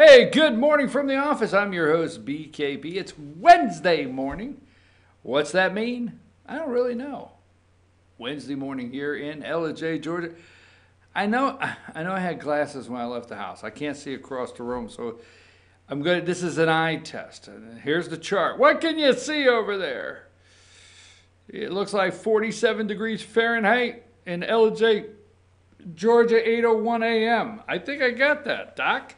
Hey, good morning from the office. I'm your host, BKP. It's Wednesday morning. What's that mean? I don't really know. Wednesday morning here in LJ, Georgia. I know I had glasses when I left the house. I can't see across the room, so I'm good. This is an eye test. Here's the chart. What can you see over there? It looks like 47 degrees Fahrenheit in LJ, Georgia, 8:01 a.m. I think I got that, Doc.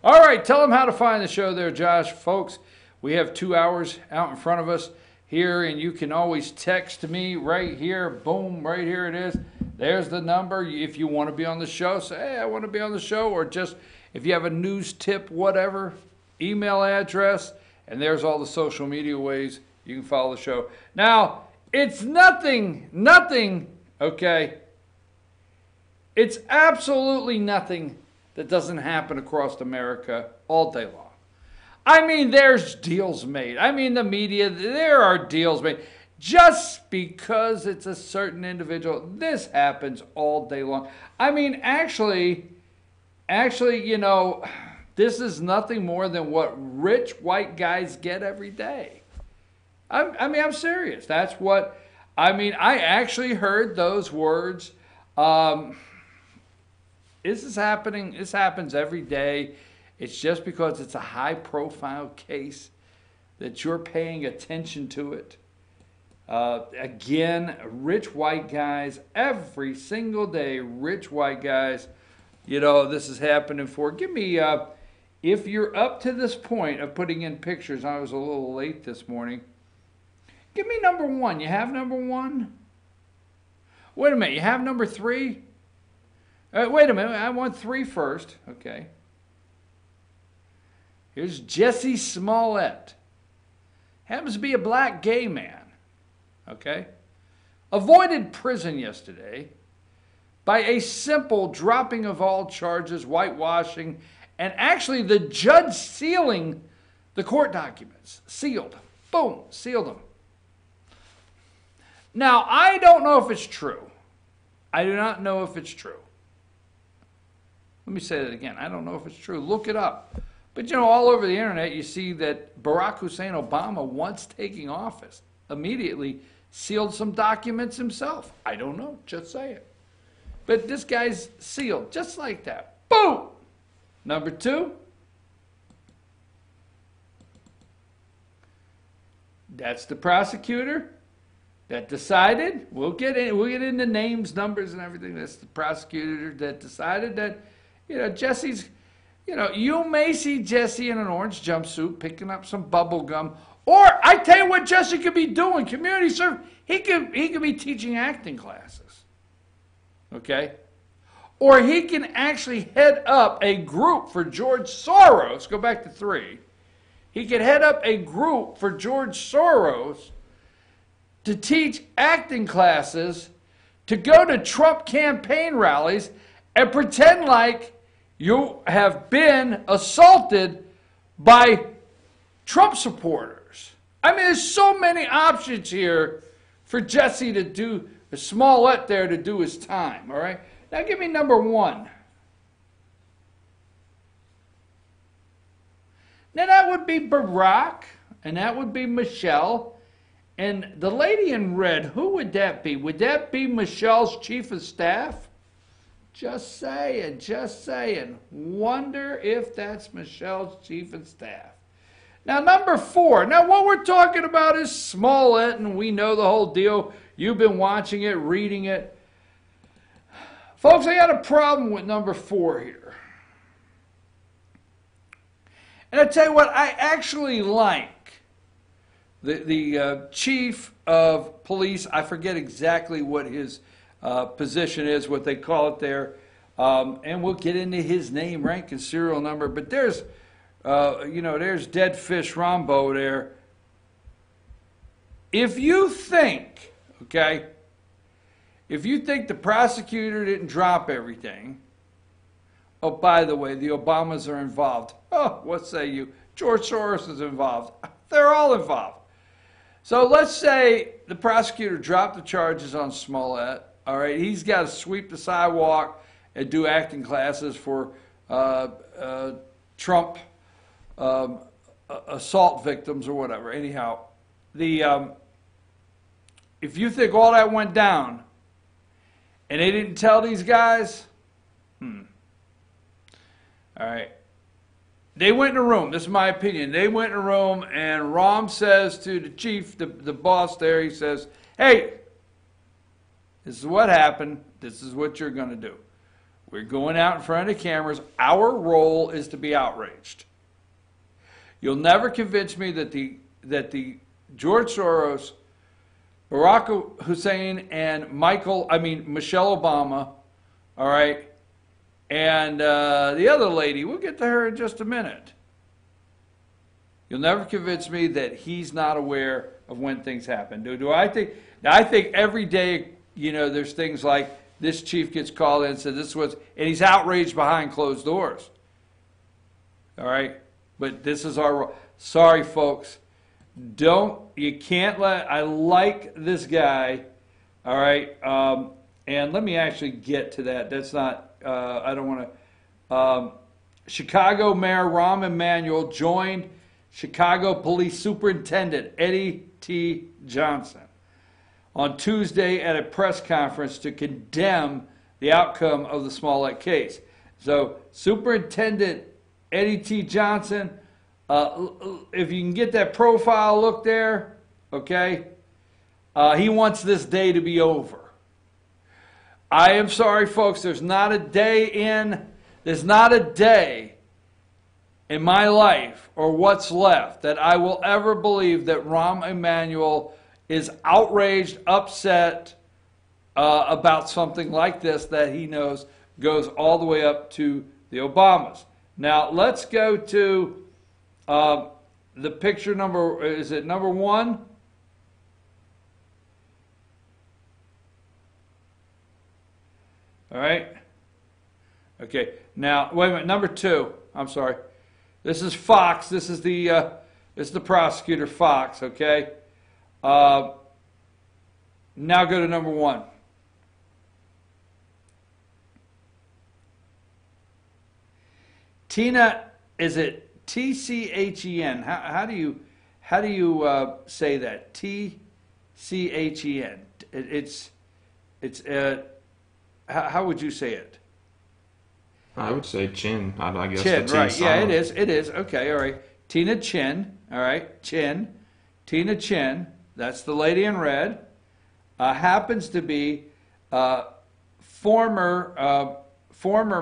All right, tell them how to find the show there, Josh. Folks, we have 2 hours out in front of us here, and you can always text me right here. Boom, right here it is. There's the number. If you want to be on the show, say, hey, I want to be on the show, or just if you have a news tip, whatever, email address, and there's all the social media ways you can follow the show. Now, it's nothing, okay? It's absolutely nothing that doesn't happen across America all day long. I mean, there's deals made. I mean, the media, there are deals made. Just because it's a certain individual, this happens all day long. I mean, actually, you know, this is nothing more than what rich white guys get every day. I mean, I'm serious. That's what, I mean, I actually heard those words. This is happening. This happens every day. It's just because it's a high-profile case that you're paying attention to it. Again, rich white guys, every single day, rich white guys, you know, this is happening for. Give me, if you're up to this point of putting in pictures, I was a little late this morning. Give me number one. You have number one? Wait a minute. You have number three? Wait a minute, I want three first. Okay. Here's Jesse Smollett. Happens to be a black gay man. Okay. Avoided prison yesterday by a simple dropping of all charges, whitewashing, and actually the judge sealing the court documents. Sealed. Boom, sealed them. Now, I don't know if it's true. I do not know if it's true. Let me say that again. I don't know if it's true. Look it up. But, you know, all over the internet, you see that Barack Hussein Obama, once taking office, immediately sealed some documents himself. I don't know. Just say it. But this guy's sealed just like that. Boom! Number two. That's the prosecutor that decided. We'll get into names, numbers, and everything. That's the prosecutor that decided that, you know, Jesse's, you know, you may see Jesse in an orange jumpsuit picking up some bubble gum. Or, I tell you what Jesse could be doing, community service. He could be teaching acting classes. Okay? Or he can actually head up a group for George Soros. Go back to three. He could head up a group for George Soros to teach acting classes, to go to Trump campaign rallies and pretend like you have been assaulted by Trump supporters. I mean, there's so many options here for Jesse to do, Smollett there to do his time, all right? Now give me number one. Now that would be Barack, and that would be Michelle. And the lady in red, who would that be? Would that be Michelle's chief of staff? Just saying, just saying. Wonder if that's Michelle's chief of staff. Now, number four. Now, what we're talking about is Smollett, and we know the whole deal. You've been watching it, reading it. Folks, I got a problem with number four here. And I tell you what, I actually like the chief of police. I forget exactly what his position is, what they call it there, and we'll get into his name, rank, and serial number. But there's, you know, there's Dead Fish Rombo there. If you think, okay, if you think the prosecutor didn't drop everything, oh, by the way, the Obamas are involved. Oh, what say you? George Soros is involved. They're all involved. So let's say the prosecutor dropped the charges on Smollett. All right, he's got to sweep the sidewalk and do acting classes for Trump assault victims or whatever. Anyhow, if you think all that went down and they didn't tell these guys, all right. They went in a room. This is my opinion. They went in a room, and Rahm says to the chief, the boss there, he says, hey, this is what happened. This is what you're going to do. We're going out in front of the cameras. Our role is to be outraged. You'll never convince me that the George Soros, Barack Hussein, and Michelle Obama, all right, and the other lady, we'll get to her in just a minute. You'll never convince me that he's not aware of when things happen. Do I think every day, there's things like this chief gets called in and said this was, and he's outraged behind closed doors. All right? But this is our, sorry folks, you can't I like this guy, all right? And let me actually get to that. That's not, I don't want to, Chicago Mayor Rahm Emanuel joined Chicago Police Superintendent Eddie T. Johnson on Tuesday at a press conference to condemn the outcome of the Smollett case. So Superintendent Eddie T. Johnson, if you can get that profile look there, okay, he wants this day to be over. I am sorry, folks, there's not a day in my life or what's left that I will ever believe that Rahm Emanuel is outraged, upset about something like this that he knows goes all the way up to the Obamas. Now, let's go to the picture number, is it number one? All right. Okay. Now, wait a minute. Number two. I'm sorry. This is Fox. This is the prosecutor, Fox. Okay. Now go to number one. Tina, is it T-C-H-E-N? How do you say that? T-C-H-E-N. It's how would you say it? I would say Chin. I guess Chin, right? silent. Yeah, it is. Okay, all right. Tina Chin. All right, Chin. Tina Chin. That's the lady in red. Happens to be former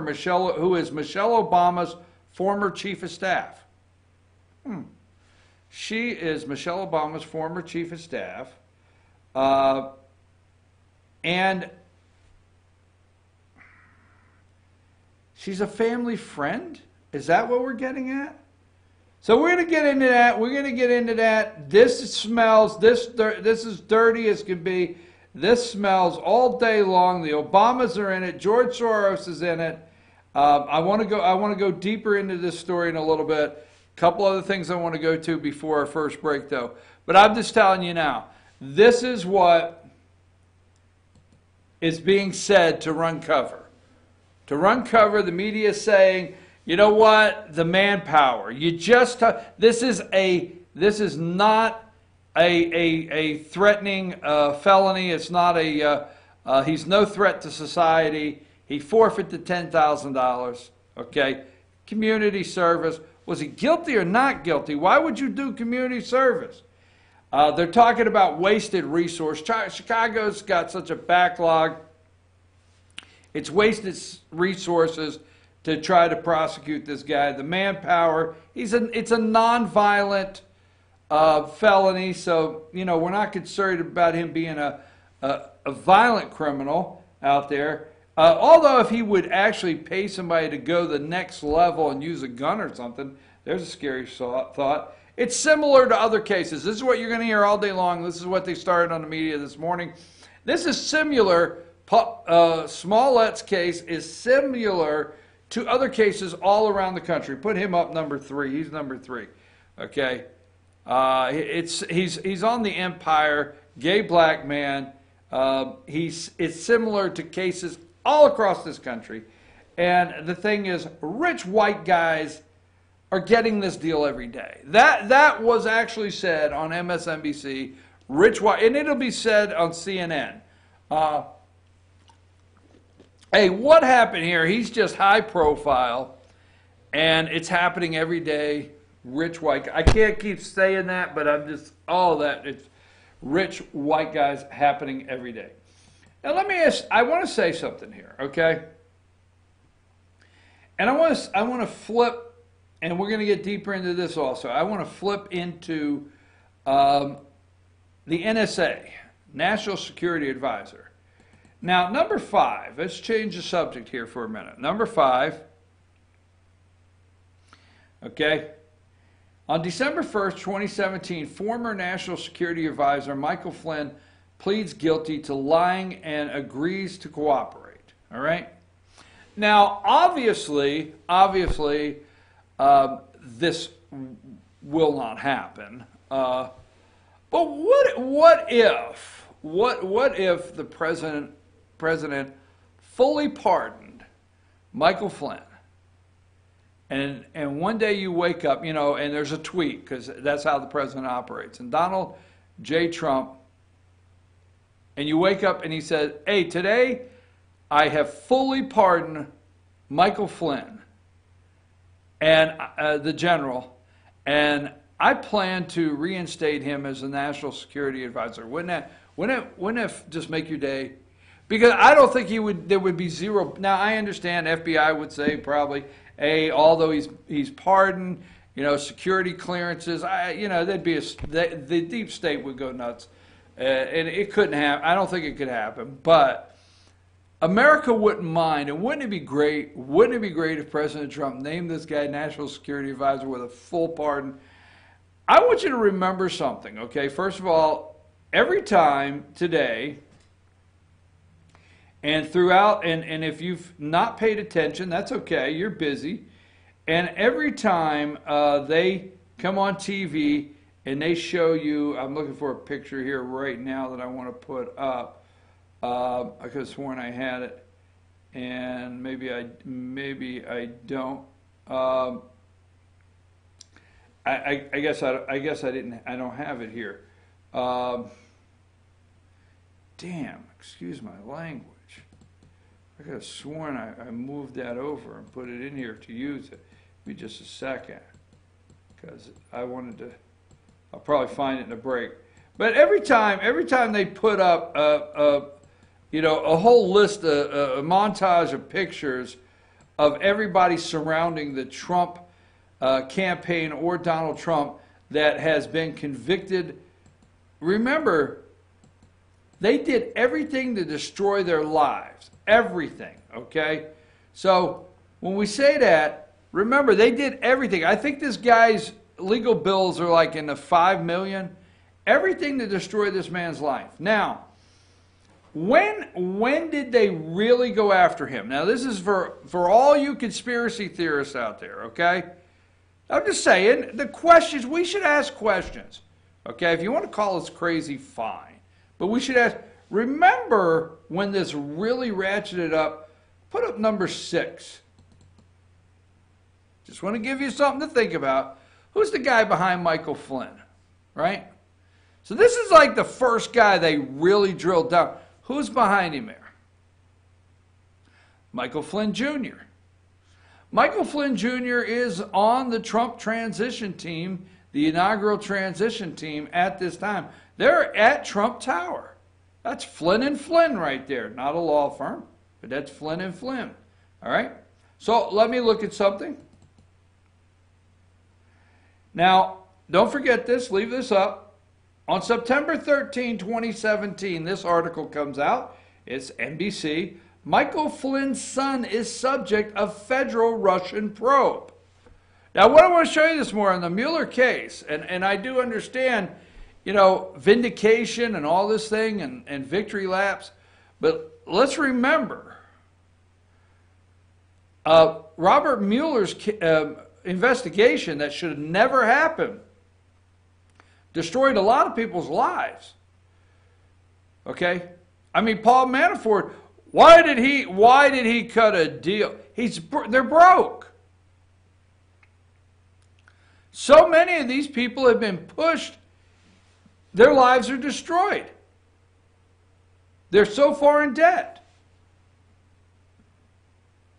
Michelle, who is Michelle Obama's former chief of staff. She is Michelle Obama's former chief of staff, and she's a family friend? Is that what we're getting at? So we're going to get into that. We're going to get into that. This smells, this is dirty as can be. This smells all day long. The Obamas are in it. George Soros is in it. I want to go deeper into this story in a little bit. A couple other things I want to go to before our first break, though. But I'm just telling you now, this is what is being said to run cover. To run cover, the media is saying, you know what, the manpower. You just this is not a threatening felony. It's not he's no threat to society. He forfeited $10,000. Okay, community service. Was he guilty or not guilty? Why would you do community service? They're talking about wasted resource. Chicago's got such a backlog. It's wasted resources to try to prosecute this guy. The manpower, it's a non-violent felony, so we're not concerned about him being a violent criminal out there. Although if he would actually pay somebody to go the next level and use a gun or something, there's a scary thought. It's similar to other cases. This is what you're going to hear all day long. This is what they started on the media this morning. This is similar. Smollett's case is similar to other cases all around the country. Put him up number 3. He's number 3. Okay, he's on the Empire. Gay black man. It's similar to cases all across this country. And the thing is, rich white guys are getting this deal every day. That was actually said on MSNBC. Rich White, and it'll be said on CNN. Hey, what happened here? He's just high profile, and it's happening every day. Rich white. I can't keep saying that, but I'm just all that. It's rich white guys happening every day. Now let me ask. I want to say something here, okay? And I want to flip, and we're going to get deeper into this also. I want to flip into the NSA, National Security Advisor. Now, number 5, let's change the subject here for a minute. Number 5, okay, on December 1st, 2017, former National Security Advisor Michael Flynn pleads guilty to lying and agrees to cooperate, all right? Now, obviously, this will not happen. But what if the president fully pardoned Michael Flynn, and one day you wake up, and there's a tweet, because that's how the president operates, and Donald J. Trump, and you wake up and he said, hey, today I have fully pardoned Michael Flynn and the general, and I plan to reinstate him as a national security advisor. Wouldn't that just make your day? Because I don't think there would be zero. Now I understand FBI would say probably, hey, although he's pardoned, security clearances, there'd be the deep state would go nuts, and it couldn't happen. I don't think it could happen, but America wouldn't mind. And wouldn't it be great? Wouldn't it be great if President Trump named this guy national security advisor with a full pardon? I want you to remember something, okay? First of all, every time today and throughout, and if you've not paid attention, that's okay, you're busy. And every time they come on TV and they show you, I'm looking for a picture here right now that I want to put up. I could have sworn I had it, and maybe I don't. I guess I didn't. I don't have it here. Damn! Excuse my language. I could have sworn I moved that over and put it in here to use it. Give me just a second, because I wanted to. I'll probably find it in a break. But every time they put up a whole list, a montage of pictures of everybody surrounding the Trump campaign or Donald Trump that has been convicted. Remember, they did everything to destroy their lives. Everything, okay? So when we say that, remember, they did everything. I think this guy's legal bills are like in the $5 million. Everything to destroy this man's life. Now, when did they really go after him? Now, this is for all you conspiracy theorists out there, okay? I'm just saying, the questions, we should ask questions. Okay, if you want to call us crazy, fine. But we should ask, remember when this really ratcheted up, put up number 6. Just want to give you something to think about. Who's the guy behind Michael Flynn, right? So this is like the first guy they really drilled down. Who's behind him there? Michael Flynn Jr. Michael Flynn Jr. is on the Trump transition team, the inaugural transition team at this time. They're at Trump Tower. That's Flynn and Flynn right there. Not a law firm, but that's Flynn and Flynn. All right? So let me look at something. Now, don't forget this. Leave this up. On September 13, 2017, this article comes out. It's NBC. Michael Flynn's son is subject of federal Russian probe. Now, what I want to show you this more on the Mueller case, and I do understand, vindication and all this thing and victory laps, but let's remember, Robert Mueller's investigation that should have never happened destroyed a lot of people's lives. Okay? I mean, Paul Manafort, why did he cut a deal? They're broke. So many of these people have been pushed. Their lives are destroyed. They're so far in debt.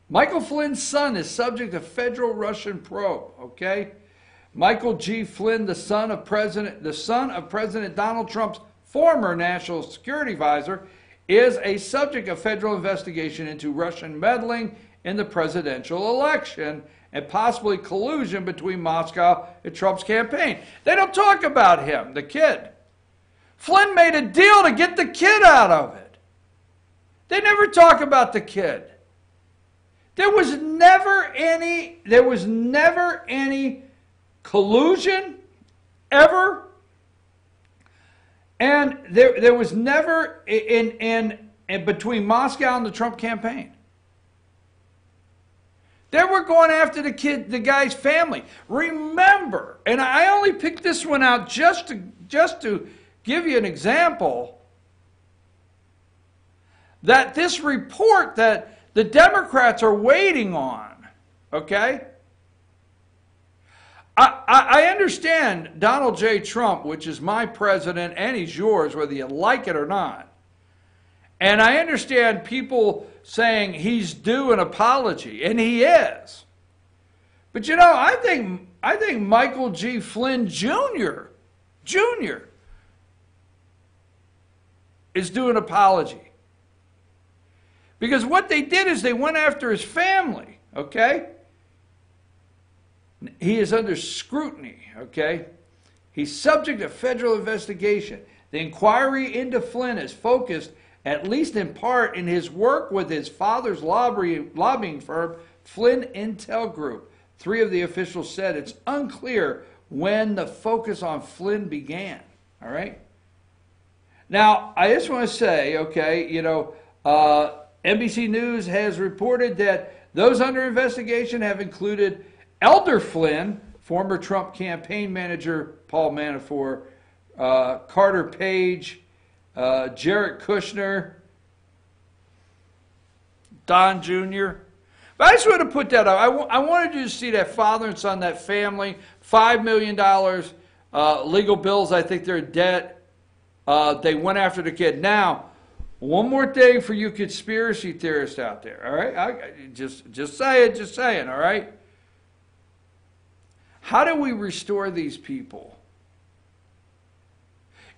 Michael Flynn's son is subject to federal Russian probe, okay? Michael G. Flynn, the son of President Donald Trump's former national security advisor, is a subject of federal investigation into Russian meddling in the presidential election and possibly collusion between Moscow and Trump's campaign. They don't talk about him, the kid. Flynn made a deal to get the kid out of it. They never talk about the kid. There was never any collusion ever. And there was never in between Moscow and the Trump campaign. They were going after the guy's family. Remember, and I only picked this one out just to give you an example, that this report that the Democrats are waiting on, okay? I understand Donald J. Trump, which is my president, and he's yours, whether you like it or not. And I understand people saying he's due an apology, and he is. But you know, I think Michael G. Flynn Jr. is due an apology. Because what they did is they went after his family, okay? He is under scrutiny, okay? He's subject to federal investigation. The inquiry into Flynn is focused, at least in part, in his work with his father's lobbying firm, Flynn Intel Group. 3 of the officials said it's unclear when the focus on Flynn began, all right? Now, I just want to say, okay, you know, NBC News has reported that those under investigation have included Elder Flynn, former Trump campaign manager Paul Manafort, Carter Page, Jared Kushner, Don Jr. But I just want to put that up. I wanted you to see that father and son, that family, $5 million legal bills. I think they're in debt. They went after the kid. Now, one more thing for you conspiracy theorists out there, all right? Just saying, all right? How do we restore these people?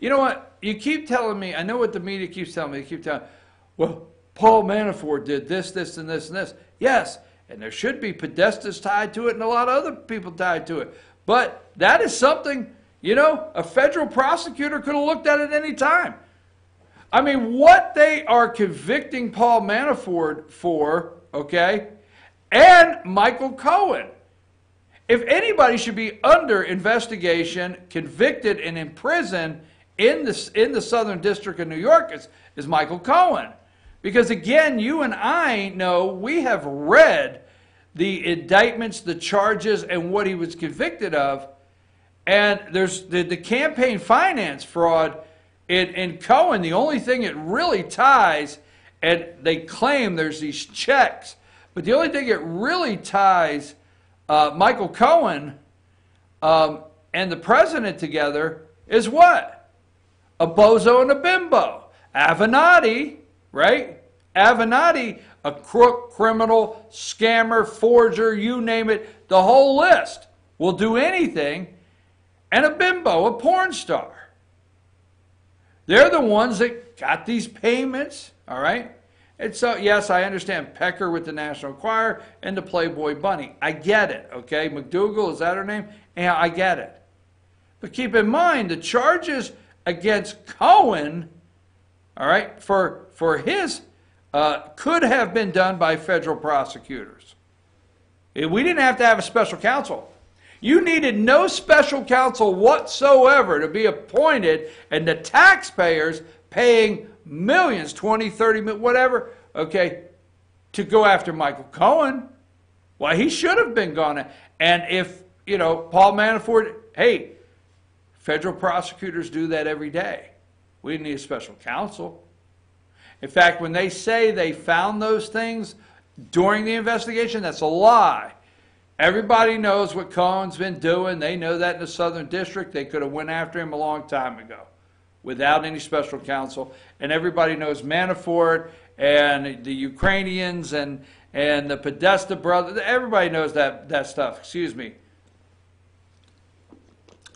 You know what? You keep telling me, I know what the media keeps telling me. They keep telling me, well, Paul Manafort did this, this, and this, and this. Yes, and there should be Podestas tied to it and a lot of other people tied to it. But that is something, you know, a federal prosecutor could have looked at at any time. I mean, what they are convicting Paul Manafort for, okay, and Michael Cohen. If anybody should be under investigation, convicted, and in prison in the Southern District of New York is Michael Cohen. Because again, you and I know, we have read the indictments, the charges, and what he was convicted of. And there's the campaign finance fraud in Cohen. The only thing it really ties, and they claim there's these checks, but the only thing it really ties Michael Cohen and the president together is what? A bozo and a bimbo. Avenatti, right? Avenatti, a crook, criminal, scammer, forger, you name it, the whole list, will do anything. And a bimbo, a porn star. They're the ones that got these payments, all right? And so, yes, I understand Pecker with the National Enquirer and the Playboy Bunny. I get it, okay? McDougal, is that her name? Yeah, I get it. But keep in mind, the charges against Cohen, all right, for his, could have been done by federal prosecutors. We didn't have to have a special counsel. You needed no special counsel whatsoever to be appointed, and the taxpayers paying millions, 20, 30, whatever, okay, to go after Michael Cohen. Why, he should have been gone. And if, you know, Paul Manafort, hey, federal prosecutors do that every day. We didn't need a special counsel. In fact, when they say they found those things during the investigation, that's a lie. Everybody knows what Cohen's been doing. They know that in the Southern District. They could have went after him a long time ago without any special counsel. And everybody knows Manafort and the Ukrainians and the Podesta brothers. Everybody knows that stuff. Excuse me.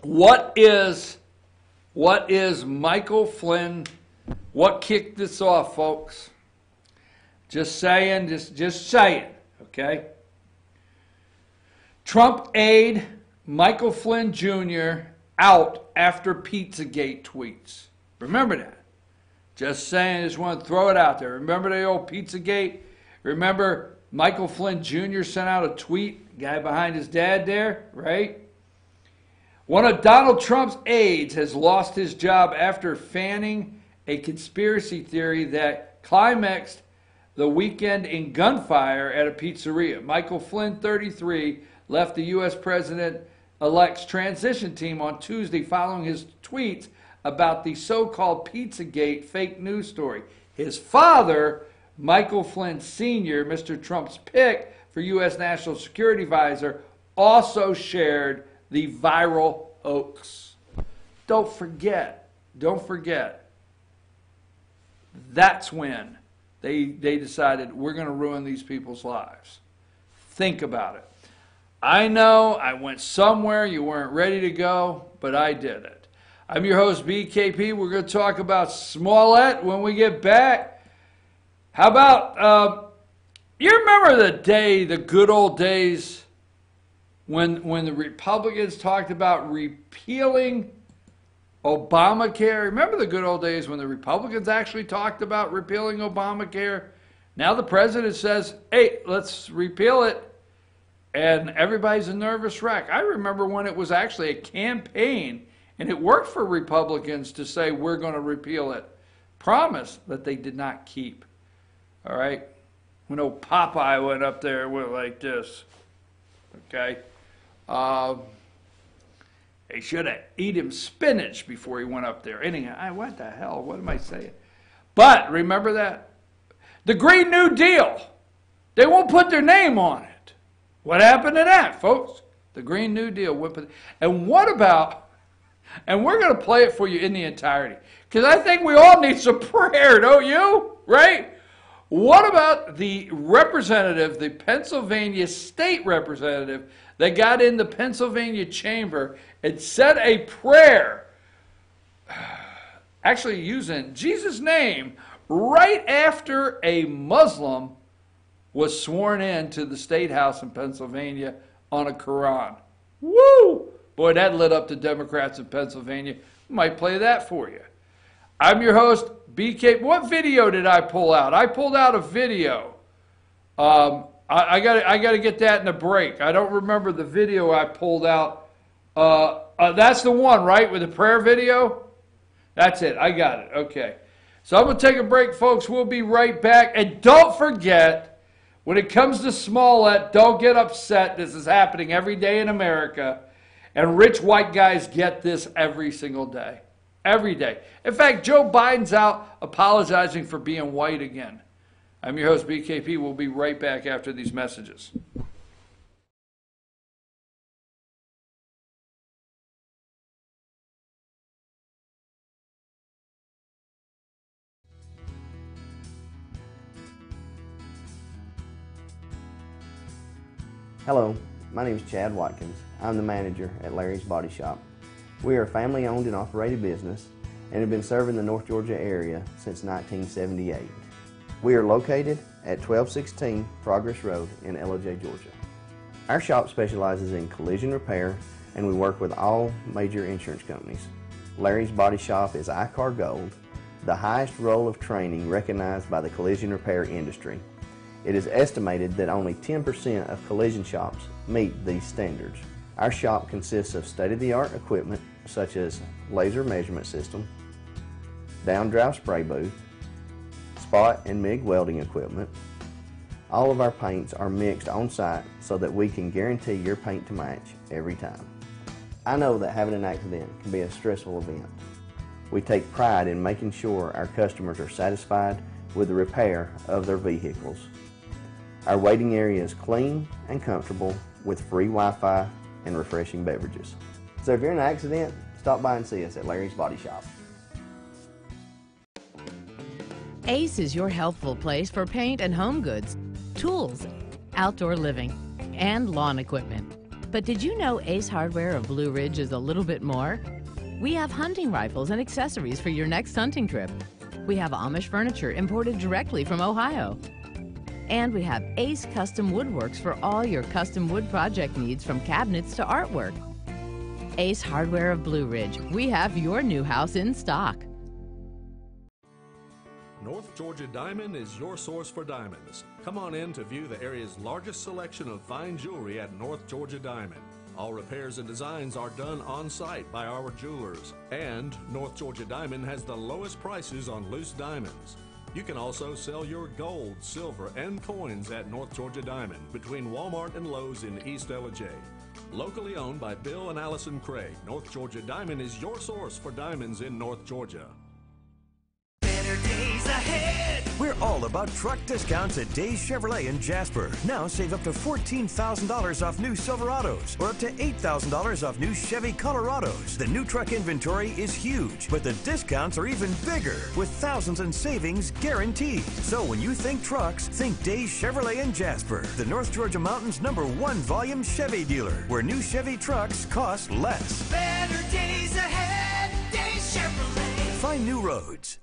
What is Michael Flynn? What kicked this off, folks? Just saying, just saying, okay? Trump aide Michael Flynn Jr. out after Pizzagate tweets. Remember that. Just saying, just want to throw it out there. Remember the old Pizzagate? Remember Michael Flynn Jr. sent out a tweet, guy behind his dad there, right? One of Donald Trump's aides has lost his job after fanning a conspiracy theory that climaxed the weekend in gunfire at a pizzeria. Michael Flynn, 33, left the U.S. President-elect's transition team on Tuesday following his tweets about the so-called Pizzagate fake news story. His father, Michael Flynn Sr., Mr. Trump's pick for U.S. National Security Advisor, also shared the viral hoax. Don't forget, that's when they decided we're going to ruin these people's lives. Think about it. I know I went somewhere you weren't ready to go, but I did it. I'm your host, BKP. We're going to talk about Smollett when we get back. How about, you remember the good old days when the Republicans talked about repealing Obamacare? Remember the good old days when the Republicans actually talked about repealing Obamacare? Now the president says, hey, let's repeal it. And everybody's a nervous wreck. I remember when it was actually a campaign, and it worked for Republicans to say, we're going to repeal it. Promise that they did not keep. All right? When old Popeye went up there, it went like this. Okay? They should have eaten spinach before he went up there. Anyhow, what the hell? What am I saying? But remember that? The Green New Deal. They won't put their name on it. What happened to that, folks? The Green New Deal. And what about, and we're going to play it for you in the entirety, because I think we all need some prayer, don't you? Right? What about the representative, the Pennsylvania state representative that got in the Pennsylvania chamber and said a prayer, actually using Jesus' name, right after a Muslim was sworn in to the State House in Pennsylvania on a Quran. Woo! Boy, that lit up the Democrats in Pennsylvania. Might play that for you. I'm your host, BK. What video did I pull out? I pulled out a video. I got to get that in the break. I don't remember the video I pulled out. That's the one, right, with the prayer video? That's it. I got it. Okay. So I'm going to take a break, folks. We'll be right back. And don't forget, when it comes to Smollett, don't get upset. This is happening every day in America. And rich white guys get this every single day. Every day. In fact, Joe Biden's out apologizing for being white again. I'm your host, BKP. We'll be right back after these messages. Hello, my name is Chad Watkins. I'm the manager at Larry's Body Shop. We are a family-owned and operated business and have been serving the North Georgia area since 1978. We are located at 1216 Progress Road in LOJ, Georgia. Our shop specializes in collision repair and we work with all major insurance companies. Larry's Body Shop is ICAR Gold, the highest role of training recognized by the collision repair industry. It is estimated that only 10% of collision shops meet these standards. Our shop consists of state-of-the-art equipment such as laser measurement system, down-drive spray booth, spot and MIG welding equipment. All of our paints are mixed on-site so that we can guarantee your paint to match every time. I know that having an accident can be a stressful event. We take pride in making sure our customers are satisfied with the repair of their vehicles. Our waiting area is clean and comfortable with free Wi-Fi and refreshing beverages. So if you're in an accident, stop by and see us at Larry's Body Shop. Ace is your healthful place for paint and home goods, tools, outdoor living, and lawn equipment. But did you know Ace Hardware of Blue Ridge is a little bit more? We have hunting rifles and accessories for your next hunting trip. We have Amish furniture imported directly from Ohio. And we have Ace Custom Woodworks for all your custom wood project needs, from cabinets to artwork. Ace Hardware of Blue Ridge. We have your new house in stock. North Georgia Diamond is your source for diamonds. Come on in to view the area's largest selection of fine jewelry at North Georgia Diamond. All repairs and designs are done on site by our jewelers. And North Georgia Diamond has the lowest prices on loose diamonds. You can also sell your gold, silver, and coins at North Georgia Diamond between Walmart and Lowe's in East LJ. Locally owned by Bill and Allison Craig, North Georgia Diamond is your source for diamonds in North Georgia. Better days ahead. We're all about truck discounts at Days Chevrolet in Jasper. Now save up to $14,000 off new Silverados or up to $8,000 off new Chevy Colorados. The new truck inventory is huge, but the discounts are even bigger with thousands in savings guaranteed. So when you think trucks, think Days Chevrolet in Jasper, the North Georgia Mountain's #1 volume Chevy dealer, where new Chevy trucks cost less. Better days ahead, Days Chevrolet. Find new roads.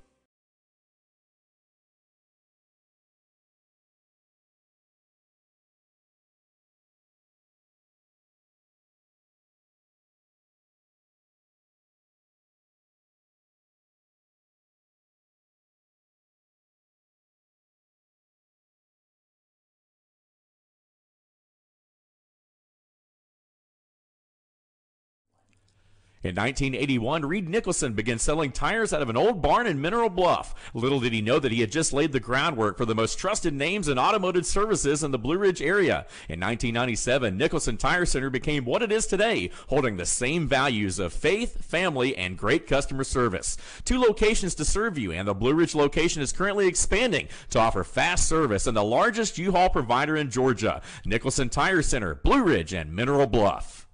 In 1981, Reed Nicholson began selling tires out of an old barn in Mineral Bluff. Little did he know that he had just laid the groundwork for the most trusted names in automotive services in the Blue Ridge area. In 1997, Nicholson Tire Center became what it is today, holding the same values of faith, family, and great customer service. 2 locations to serve you, and the Blue Ridge location is currently expanding to offer fast service and the largest U-Haul provider in Georgia. Nicholson Tire Center, Blue Ridge, and Mineral Bluff.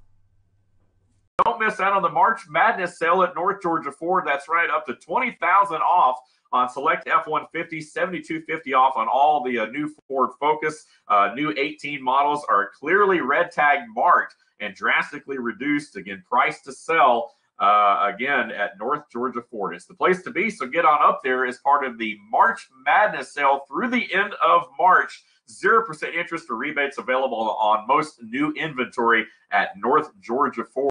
Don't miss out on the March Madness sale at North Georgia Ford. That's right, up to $20,000 off on select F-150, $7,250 off on all the new Ford Focus. New 18 models are clearly red tag marked and drastically reduced. Again, price to sell again at North Georgia Ford. It's the place to be, so get on up there as part of the March Madness sale through the end of March. 0% interest for rebates available on most new inventory at North Georgia Ford.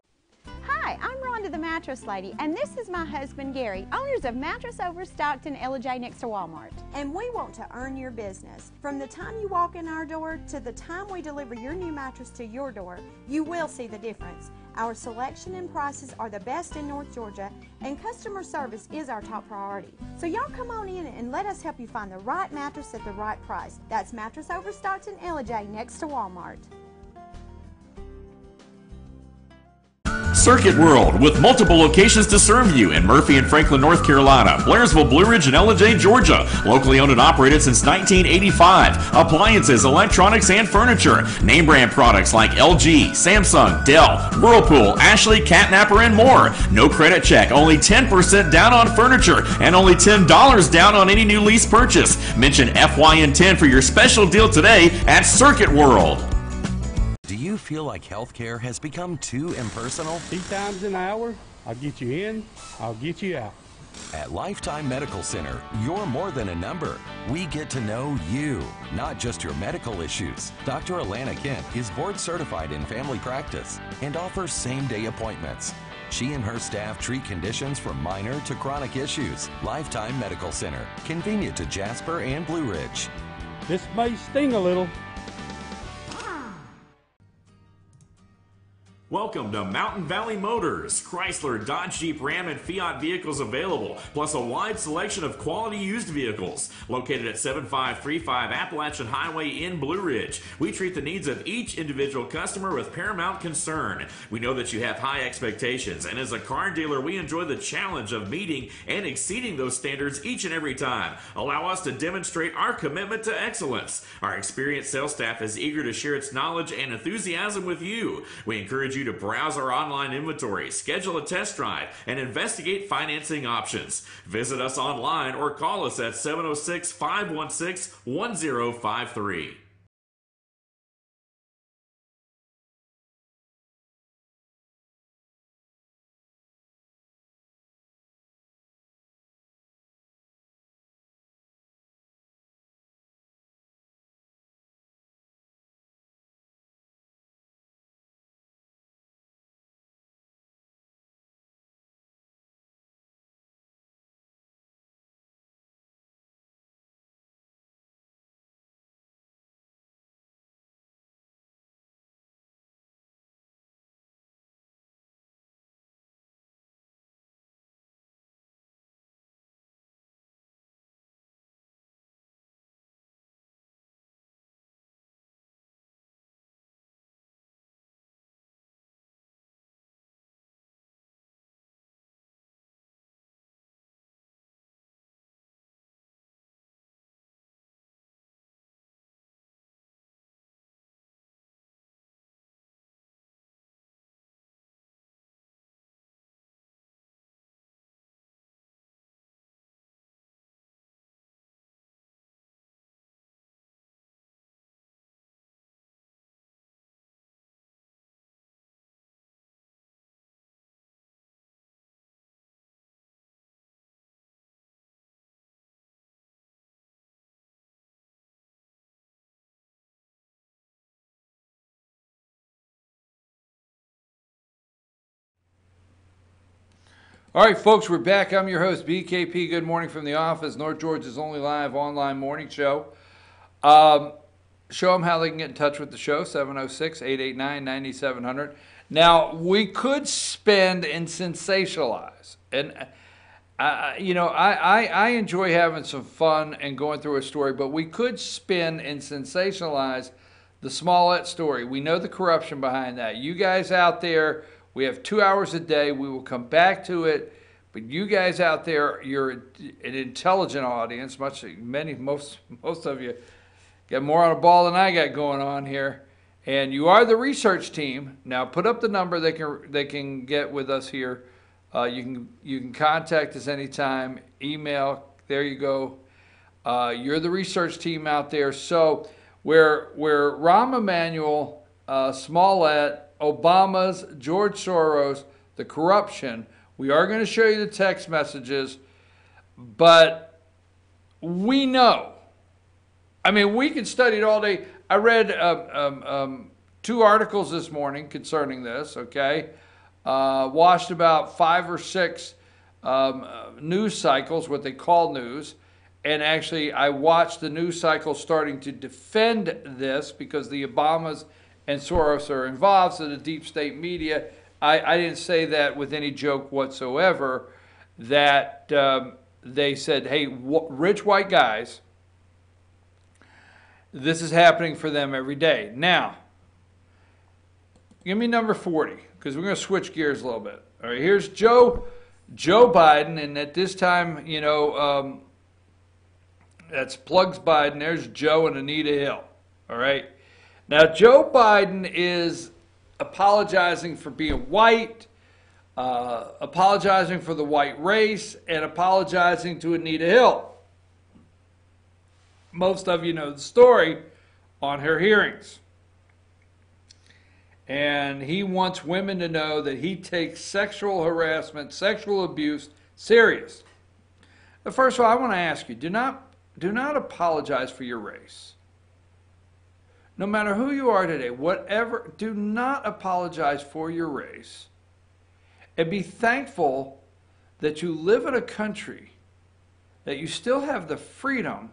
Hi, I'm Rhonda the Mattress Lady, and this is my husband Gary, owners of Mattress Overstocked in LJ next to Walmart. And we want to earn your business. From the time you walk in our door to the time we deliver your new mattress to your door, you will see the difference. Our selection and prices are the best in North Georgia, and customer service is our top priority. So y'all come on in and let us help you find the right mattress at the right price. That's Mattress Overstocked in LJ next to Walmart. Circuit World, with multiple locations to serve you in Murphy and Franklin, North Carolina, Blairsville, Blue Ridge, and LJ, Georgia. Locally owned and operated since 1985. Appliances, electronics, and furniture. Name brand products like LG, Samsung, Dell, Whirlpool, Ashley, Catnapper, and more. No credit check, only 10% down on furniture, and only $10 down on any new lease purchase. Mention FYN10 for your special deal today at Circuit World. Do you feel like healthcare has become too impersonal? 3 times an hour, I'll get you in, I'll get you out. At Lifetime Medical Center, you're more than a number. We get to know you, not just your medical issues. Dr. Alana Kent is board certified in family practice and offers same-day appointments. She and her staff treat conditions from minor to chronic issues. Lifetime Medical Center, convenient to Jasper and Blue Ridge. This may sting a little. Welcome to Mountain Valley Motors. Chrysler, Dodge, Jeep, Ram, and Fiat vehicles available, plus a wide selection of quality used vehicles. Located at 7535 Appalachian Highway in Blue Ridge, we treat the needs of each individual customer with paramount concern. We know that you have high expectations, and as a car dealer, we enjoy the challenge of meeting and exceeding those standards each and every time. Allow us to demonstrate our commitment to excellence. Our experienced sales staff is eager to share its knowledge and enthusiasm with you. We encourage you to browse our online inventory, schedule a test drive, and investigate financing options. Visit us online or call us at 706-516-1053. All right, folks, we're back. I'm your host, BKP. Good morning from the office, North Georgia's only live online morning show. Show them how they can get in touch with the show, 706-889-9700. Now, we could spend and sensationalize. And, I enjoy having some fun and going through a story, but we could spin and sensationalize the Smollett story. We know the corruption behind that. You guys out there, we have 2 hours a day. We will come back to it. But you guys out there, you're an intelligent audience. Most of you got more on a ball than I got going on here. And you are the research team. Now put up the number they can get with us here. You can contact us anytime. Email. There you go. You're the research team out there. So where Rahm Emanuel, Smollett, Obama's, George Soros, the corruption. We are going to show you the text messages, but we know. I mean, we could study it all day. I read 2 articles this morning concerning this, okay? Watched about 5 or 6 news cycles, what they call news. And actually, I watched the news cycle starting to defend this because the Obamas and Soros are involved, so the deep state media, I didn't say that with any joke whatsoever, that they said, hey, rich white guys, this is happening for them every day. Now, give me number 40, because we're going to switch gears a little bit. All right, here's Joe Biden, and at this time, that's Plugs Biden. There's Joe and Anita Hill, all right? Now, Joe Biden is apologizing for being white, apologizing for the white race, and apologizing to Anita Hill. Most of you know the story on her hearings. And he wants women to know that he takes sexual harassment, sexual abuse serious. But first of all, I want to ask you, do not apologize for your race. No matter who you are today, whatever, do not apologize for your race. And be thankful that you live in a country that you still have the freedom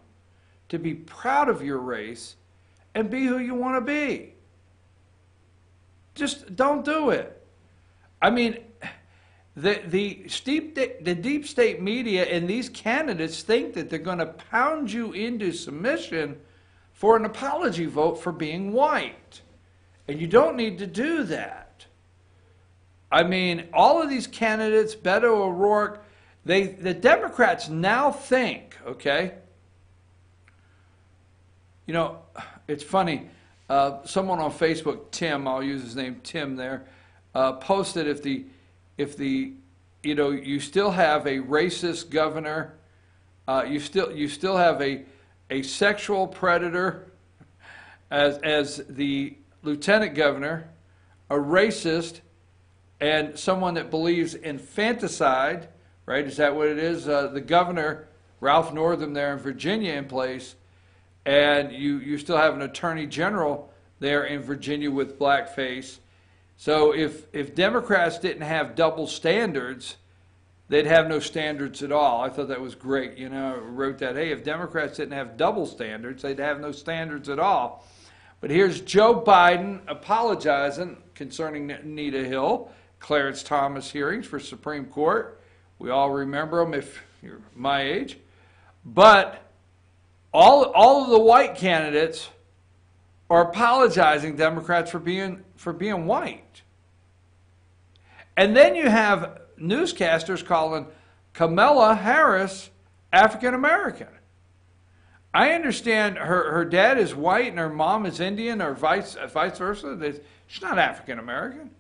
to be proud of your race and be who you want to be. Just don't do it. I mean, the deep state media and these candidates think that they're going to pound you into submission for an apology vote for being white. And you don't need to do that. I mean, all of these candidates, Beto O'Rourke, the Democrats now think, okay, you know, it's funny, someone on Facebook, Tim, I'll use his name, Tim there, posted if the you know, you still have a racist governor, you still have a sexual predator as the lieutenant governor, a racist, and someone that believes in infanticide, right? Is that what it is? The governor, Ralph Northam there in Virginia in place, and you still have an attorney general there in Virginia with blackface. So if Democrats didn't have double standards, they'd have no standards at all. I thought that was great. You know, I wrote that, hey, if Democrats didn't have double standards, they'd have no standards at all. But here's Joe Biden apologizing concerning Anita Hill, Clarence Thomas hearings for Supreme Court. We all remember them if you're my age. But all of the white candidates are apologizing, Democrats, for being white. And then you have newscasters calling Kamala Harris African American. I understand her dad is white and her mom is Indian, or vice versa. She's not African American.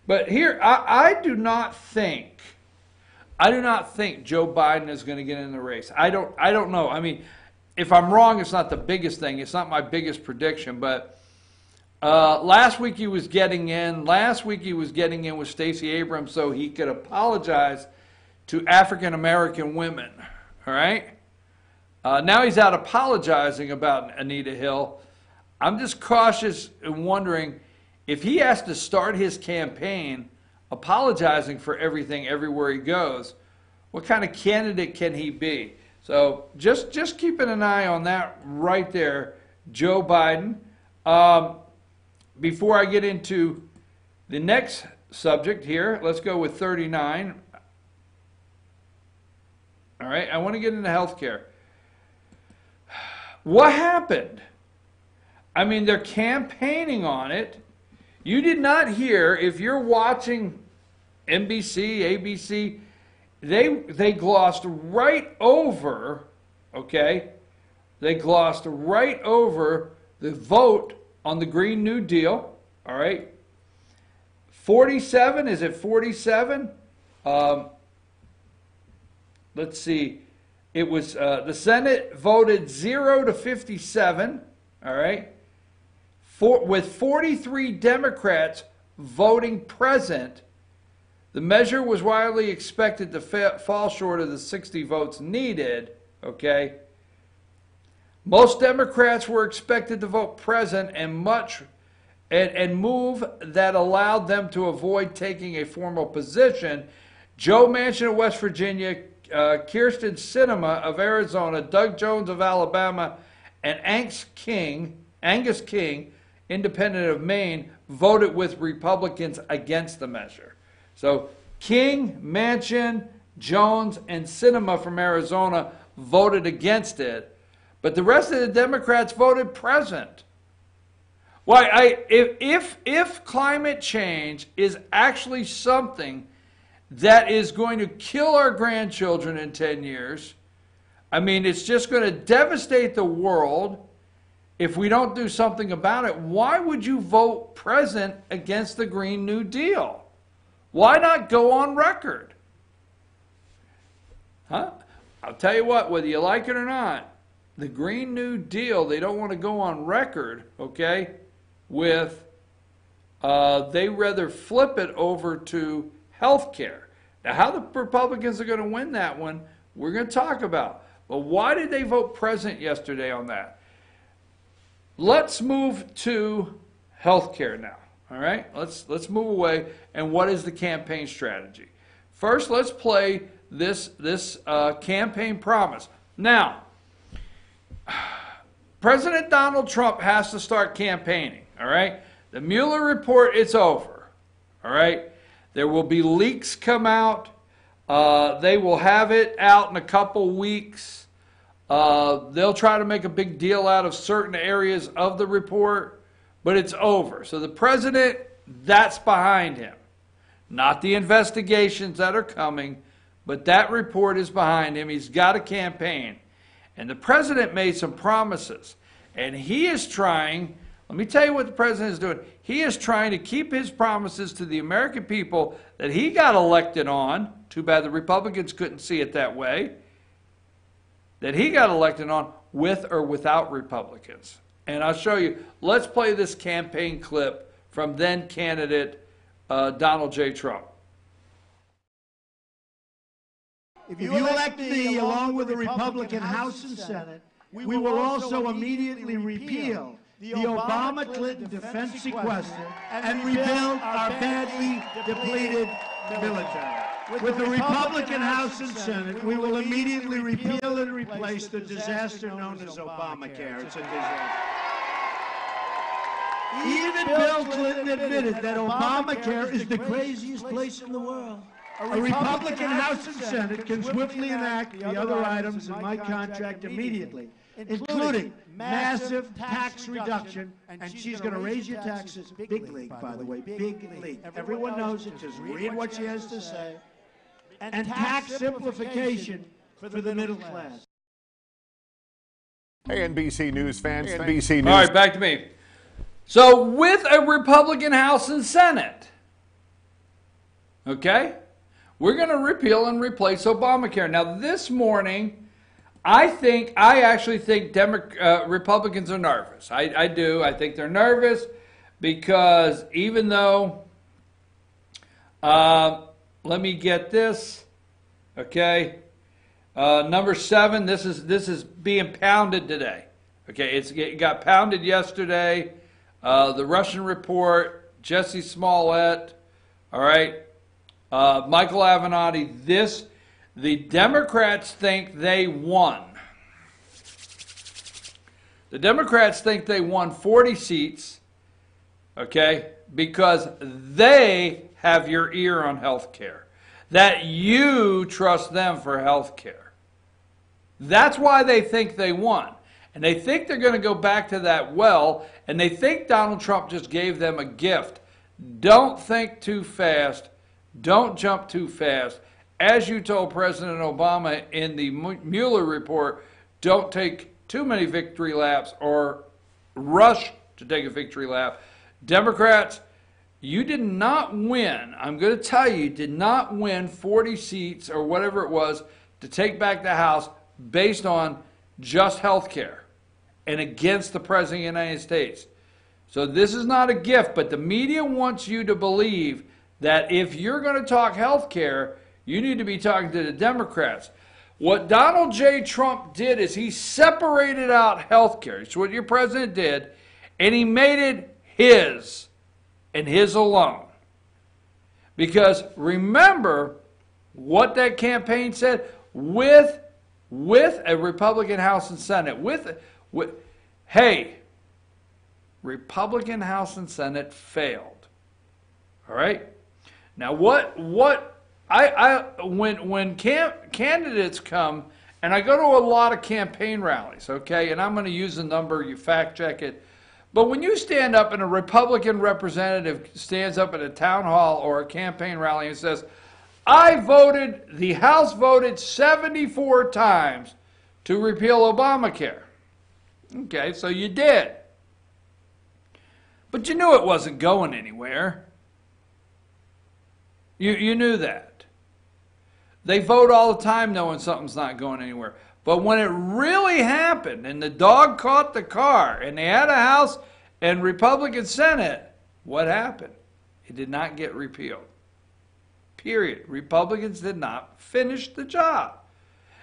But here, I do not think Joe Biden is going to get in the race. I don't know. I mean, if I'm wrong, it's not the biggest thing. It's not my biggest prediction. But last week he was getting in. Last week he was getting in with Stacey Abrams so he could apologize to African American women. All right. Now he's out apologizing about Anita Hill. I'm just cautious and wondering if he has to start his campaign apologizing for everything everywhere he goes, what kind of candidate can he be? So just keeping an eye on that right there, Joe Biden. Before I get into the next subject here, let's go with 39. All right, I want to get into healthcare. What happened? I mean, they're campaigning on it. You did not hear, if you're watching NBC, ABC, they glossed right over, okay? They glossed right over the vote on the Green New Deal, all right? 47, is it 47? Let's see. It was, the Senate voted 0 to 57, all right? With 43 Democrats voting present, the measure was widely expected to fall short of the 60 votes needed, okay? Most Democrats were expected to vote present and move that allowed them to avoid taking a formal position. Joe Manchin of West Virginia, Kyrsten Sinema of Arizona, Doug Jones of Alabama, and Angus King, independent of Maine, voted with Republicans against the measure. So King, Manchin, Jones, and Sinema from Arizona voted against it, but the rest of the Democrats voted present. Why? If climate change is actually something that is going to kill our grandchildren in 10 years, I mean, it's just going to devastate the world. If we don't do something about it, why would you vote present against the Green New Deal? Why not go on record? Huh? I'll tell you what, whether you like it or not, the Green New Deal, they don't want to go on record, okay, with, they rather flip it over to health care. Now, how the Republicans are going to win that one, we're going to talk about. But why did they vote present yesterday on that? Let's move to healthcare now. All right, let's move away. And what is the campaign strategy? First, let's play this campaign promise. Now, President Donald Trump has to start campaigning. All right, the Mueller report, it's over. All right? There will be leaks come out. They will have it out in a couple weeks. They'll try to make a big deal out of certain areas of the report, but it's over. So the president, that's behind him. Not the investigations that are coming, but that report is behind him. He's got a campaign. And the president made some promises. And he is trying, let me tell you what the president is doing. He is trying to keep his promises to the American people that he got elected on. Too bad the Republicans couldn't see it that way. That he got elected on with or without Republicans. And I'll show you. Let's play this campaign clip from then candidate Donald J. Trump. If you elect me along with the Republican House and Senate, we will also immediately repeal the Obama-Clinton defense sequester and rebuild our badly depleted military. With the Republican House and Senate, we will immediately repeal and replace the disaster known as Obamacare. It's a disaster. Even Bill Clinton admitted that Obamacare is the craziest place in the world. A Republican House and Senate can swiftly enact the other items in my contract immediately, including massive tax reduction, and she's going to raise your taxes, big league, by the way, big league. Everyone knows it, just read what she has to say. And tax simplification for the middle class. Hey, NBC News fans, NBC News. All right, back to me. So with a Republican House and Senate, okay, we're going to repeal and replace Obamacare. Now, this morning, I actually think Republicans are nervous. I do. I think they're nervous because even though, let me get this, okay, number 7, this is being pounded today. Okay, it got pounded yesterday. The Russian report, Jesse Smollett, all right, Michael Avenatti, the Democrats think they won. The Democrats think they won 40 seats, okay, because they have your ear on health care, that you trust them for health care. That's why they think they won. And they think they're going to go back to that well, and they think Donald Trump just gave them a gift. Don't think too fast. Don't jump too fast. As you told President Obama in the Mueller report, don't take too many victory laps or rush to take a victory lap. Democrats, you did not win. I'm going to tell you, did not win 40 seats or whatever it was to take back the House based on just health care and against the President of the United States. So this is not a gift, but the media wants you to believe that if you're going to talk health care, you need to be talking to the Democrats. What Donald J. Trump did is he separated out health care. It's what your president did, and he made it his and his alone. Because remember what that campaign said, with a Republican House and Senate, hey, Republican House and Senate failed. All right? Now when candidates come, and I go to a lot of campaign rallies, okay, and I'm going to use a number, you fact check it, but when you stand up and a Republican representative stands up at a town hall or a campaign rally and says, the House voted 74 times to repeal Obamacare. Okay, so you did. But you knew it wasn't going anywhere. You knew that. They vote all the time knowing something's not going anywhere. But when it really happened and the dog caught the car and they had a House and Republican Senate, what happened? It did not get repealed. Period. Republicans did not finish the job.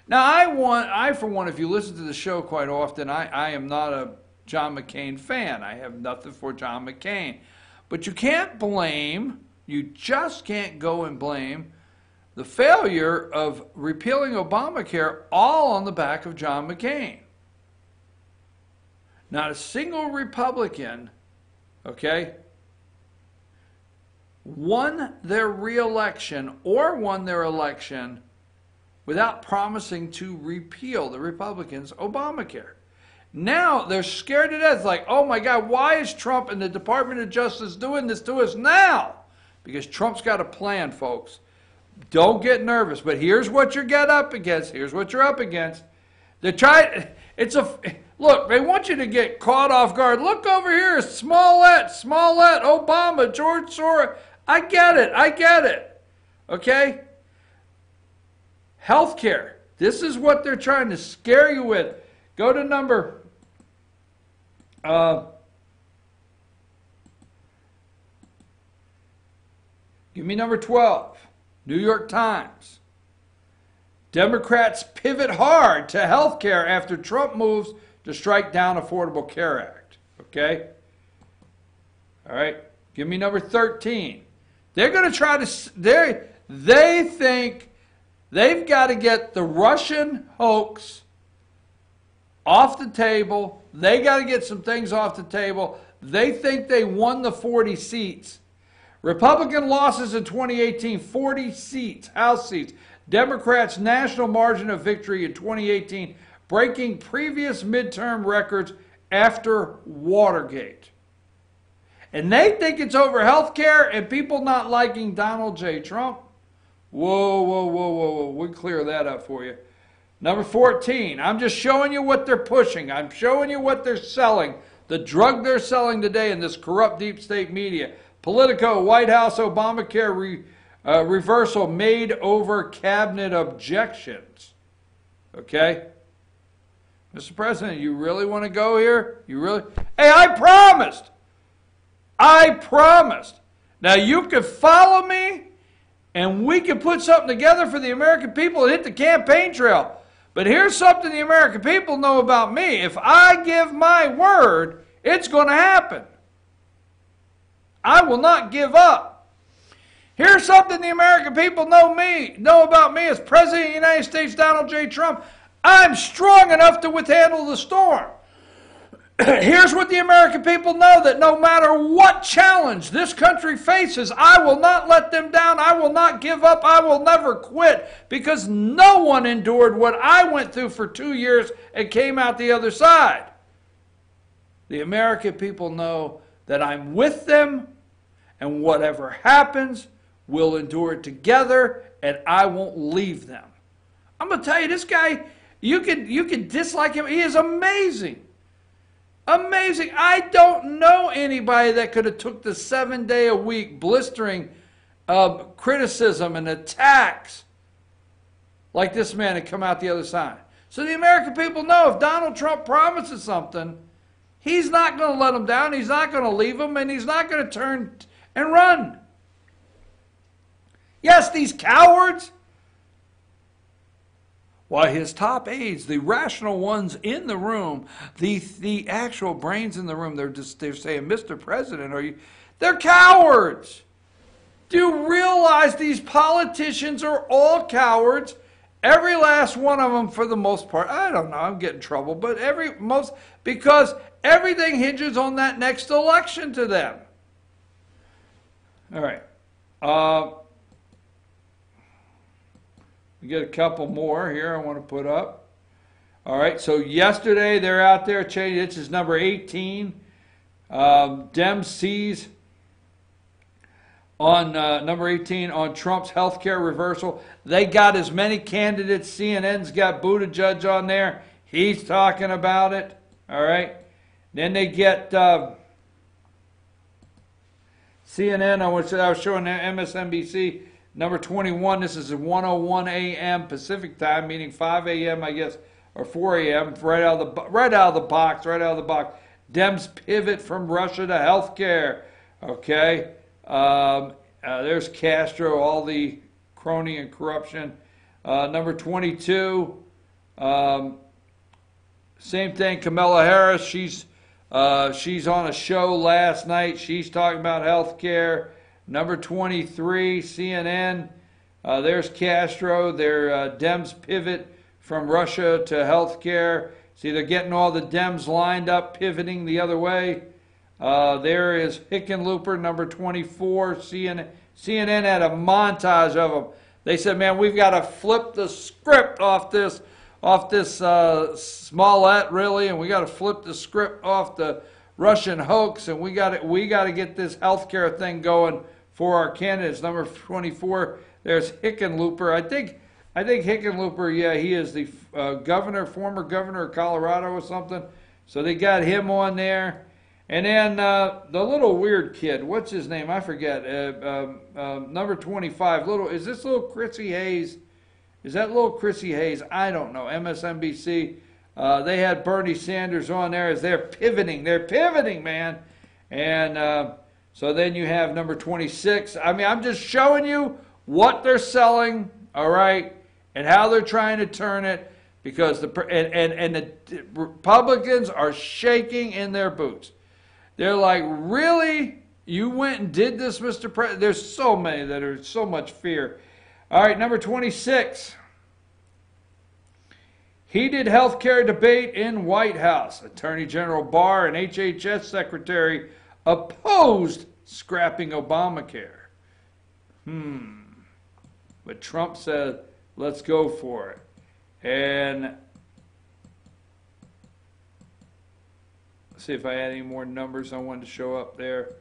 Now, I for one, if you listen to the show quite often, I am not a John McCain fan. I have nothing for John McCain. But you can't blame, you just can't go and blame the failure of repealing Obamacare all on the back of John McCain. Not a single Republican, okay, won their re-election or won their election without promising to repeal, the Republicans, Obamacare. Now they're scared to death. Like, oh my God, why is Trump and the Department of Justice doing this to us now? Because Trump's got a plan, folks. Don't get nervous. But here's what you're up against. Here's what you're up against. They're trying. Look. They want you to get caught off guard. Look over here, Smollett, Obama, George Soros. I get it. Okay. Healthcare. This is what they're trying to scare you with. Go to number. Give me number 12. New York Times. Democrats pivot hard to health care after Trump moves to strike down Affordable Care Act. Okay? All right. Give me number 13. They're going to try to... They think they've got to get the Russian hoax off the table. They got to get some things off the table. They think they won the 40 seats. Republican losses in 2018, 40 seats, House seats. Democrats' national margin of victory in 2018, breaking previous midterm records after Watergate. And they think it's over health care and people not liking Donald J. Trump. Whoa. We'll clear that up for you. Number 14, I'm just showing you what they're pushing. I'm showing you what they're selling. The drug they're selling today in this corrupt deep state media. Politico, White House, Obamacare reversal made over cabinet objections. Okay? Mr. President, you really want to go here? You really? Hey, I promised. Now you can follow me and we can put something together for the American people and hit the campaign trail. But here's something the American people know about me. If I give my word, it's going to happen. I will not give up. Here's something the American people know about me as President of the United States, Donald J. Trump. I'm strong enough to withstand the storm. Here's what the American people know, that no matter what challenge this country faces, I will not let them down. I will not give up. I will never quit, because no one endured what I went through for 2 years and came out the other side. The American people know that I'm with them, and whatever happens, we'll endure it together, and I won't leave them. I'm going to tell you, this guy, you can dislike him. He is amazing. Amazing. I don't know anybody that could have took the 7-day-a-week blistering criticism and attacks like this man and come out the other side. So the American people know if Donald Trump promises something, he's not going to let them down, he's not going to leave them, and he's not going to turn and run. Yes, these cowards. Why, his top aides, the rational ones in the room, the actual brains in the room, they're saying, Mr. President, they're cowards. Do you realize these politicians are all cowards? Every last one of them, for the most part. I don't know, I'm getting in trouble, but because everything hinges on that next election to them. All right. We get a couple more here I want to put up. All right, so yesterday they're out there changing. This is number 18. Dem seize on number 18 on Trump's health care reversal. They got as many candidates. CNN's got Buttigieg on there. He's talking about it. All right. Then they get CNN. I was showing MSNBC. Number 21, this is at 1:01 a.m. Pacific time, meaning 5 a.m. I guess, or 4 a.m. Right out of the box. Dems pivot from Russia to healthcare. Okay, there's Castro, all the crony and corruption. Number 22, same thing. Kamala Harris, she's on a show last night. She's talking about healthcare. Number 23, CNN, there's Castro. Their Dems pivot from Russia to healthcare. See, they're getting all the Dems lined up, pivoting the other way. There is Hickenlooper, number 24. CNN had a montage of them. They said, man, we've got to flip the script off this Smollett, really, and we got to flip the script off the Russian hoax, and we got to get this healthcare thing going for our candidates. Number 24, there's Hickenlooper. I think Hickenlooper, yeah, he is the former governor of Colorado or something. So they got him on there. And then the little weird kid, what's his name? I forget. Number 25. Is this little Chrissy Hayes? Is that little Chrissy Hayes? I don't know. MSNBC. They had Bernie Sanders on there as they're pivoting. They're pivoting, man. And so then you have number 26. I mean, I'm just showing you what they're selling, all right, and how they're trying to turn it, because the Republicans are shaking in their boots. They're like, really? You went and did this, Mr. President? There's so many that are so much fear. All right, number 26. Heated healthcare debate in White House. Attorney General Barr and HHS Secretary opposed scrapping Obamacare. But Trump said, let's go for it. And let's see if I had any more numbers I wanted to show up there.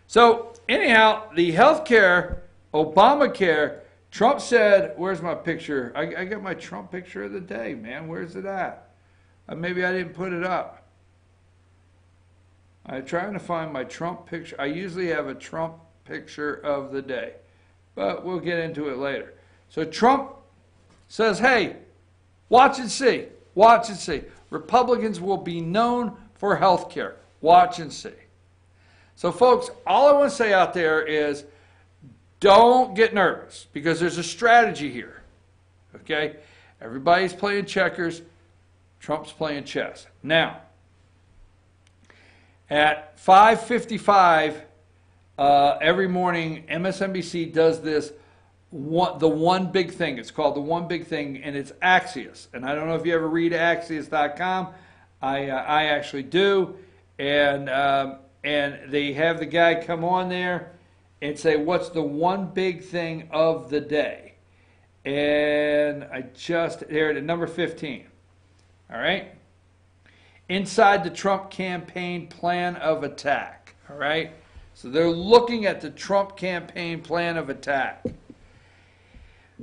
So anyhow, the healthcare, Obamacare, Trump said, where's my picture? I got my Trump picture of the day, man. Where's it at? Maybe I didn't put it up. I'm trying to find my Trump picture. I usually have a Trump picture of the day, but we'll get into it later. So Trump says, hey, watch and see. Watch and see. Republicans will be known for health care. Watch and see. So, folks, all I want to say out there is don't get nervous, because there's a strategy here. Okay? Everybody's playing checkers. Trump's playing chess. Now, at 5:55 every morning, MSNBC does this, the one big thing. It's called the one big thing, and it's Axios. And I don't know if you ever read Axios.com. I actually do. And they have the guy come on there and say, what's the one big thing of the day? And there it is, number 15. All right? Inside the Trump campaign plan of attack. All right? So they're looking at the Trump campaign plan of attack.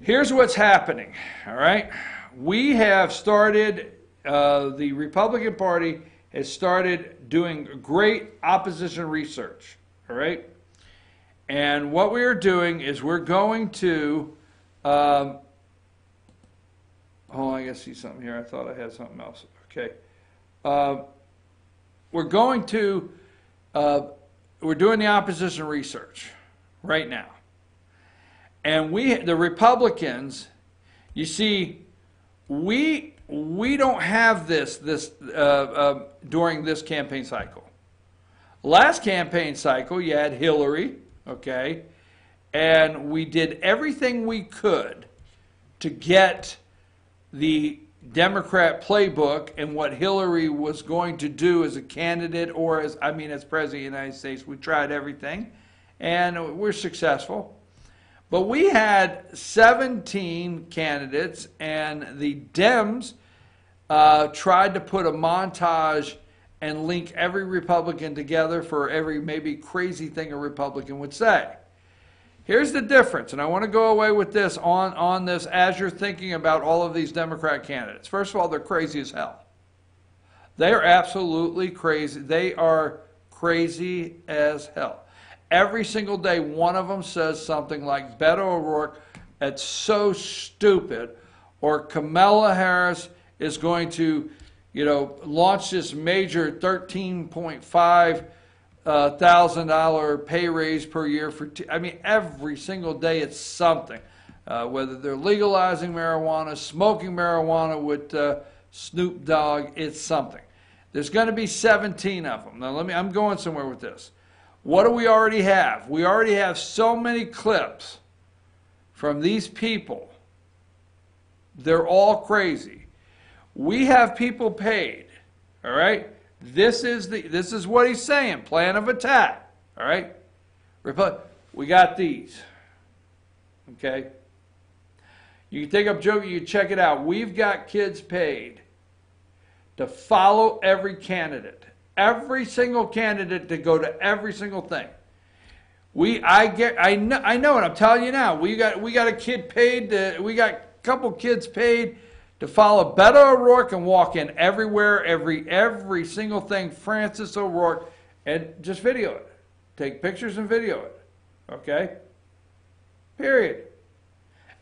Here's what's happening. All right? We have started, the Republican Party has started doing great opposition research. All right? And what we are doing is we're going to, I gotta see something here. I thought I had something else. Okay. We're going to, we're doing the opposition research right now. And the Republicans, you see, we don't have this during this campaign cycle. Last campaign cycle, you had Hillary, okay, and we did everything we could to get the Democrat playbook and what Hillary was going to do as a candidate or as President of the United States. We tried everything, and we're successful. But we had 17 candidates, and the Dems tried to put a montage and link every Republican together for every maybe crazy thing a Republican would say. Here's the difference, and I want to go away with this on this as you're thinking about all of these Democrat candidates. First of all, they're crazy as hell. They are absolutely crazy. They are crazy as hell. Every single day, one of them says something like Beto O'Rourke, that's so stupid, or Kamala Harris is going to, launch this major $13.5 $1,000 pay raise per year for, every single day it's something. Whether they're legalizing marijuana, smoking marijuana with Snoop Dogg, it's something. There's going to be 17 of them. Now I'm going somewhere with this. What do we already have? We already have so many clips from these people. They're all crazy. We have people paid, all right? This is what he's saying. Plan of attack. All right? We got these. Okay? You can take up Joe, you can check it out. We've got kids paid to follow every candidate. Every single candidate to go to every single thing. I know, and I'm telling you now, we got a kid paid we got a couple kids paid to follow Beto O'Rourke and walk in everywhere, every single thing, Francis O'Rourke, and just video it. Take pictures and video it. Okay? Period.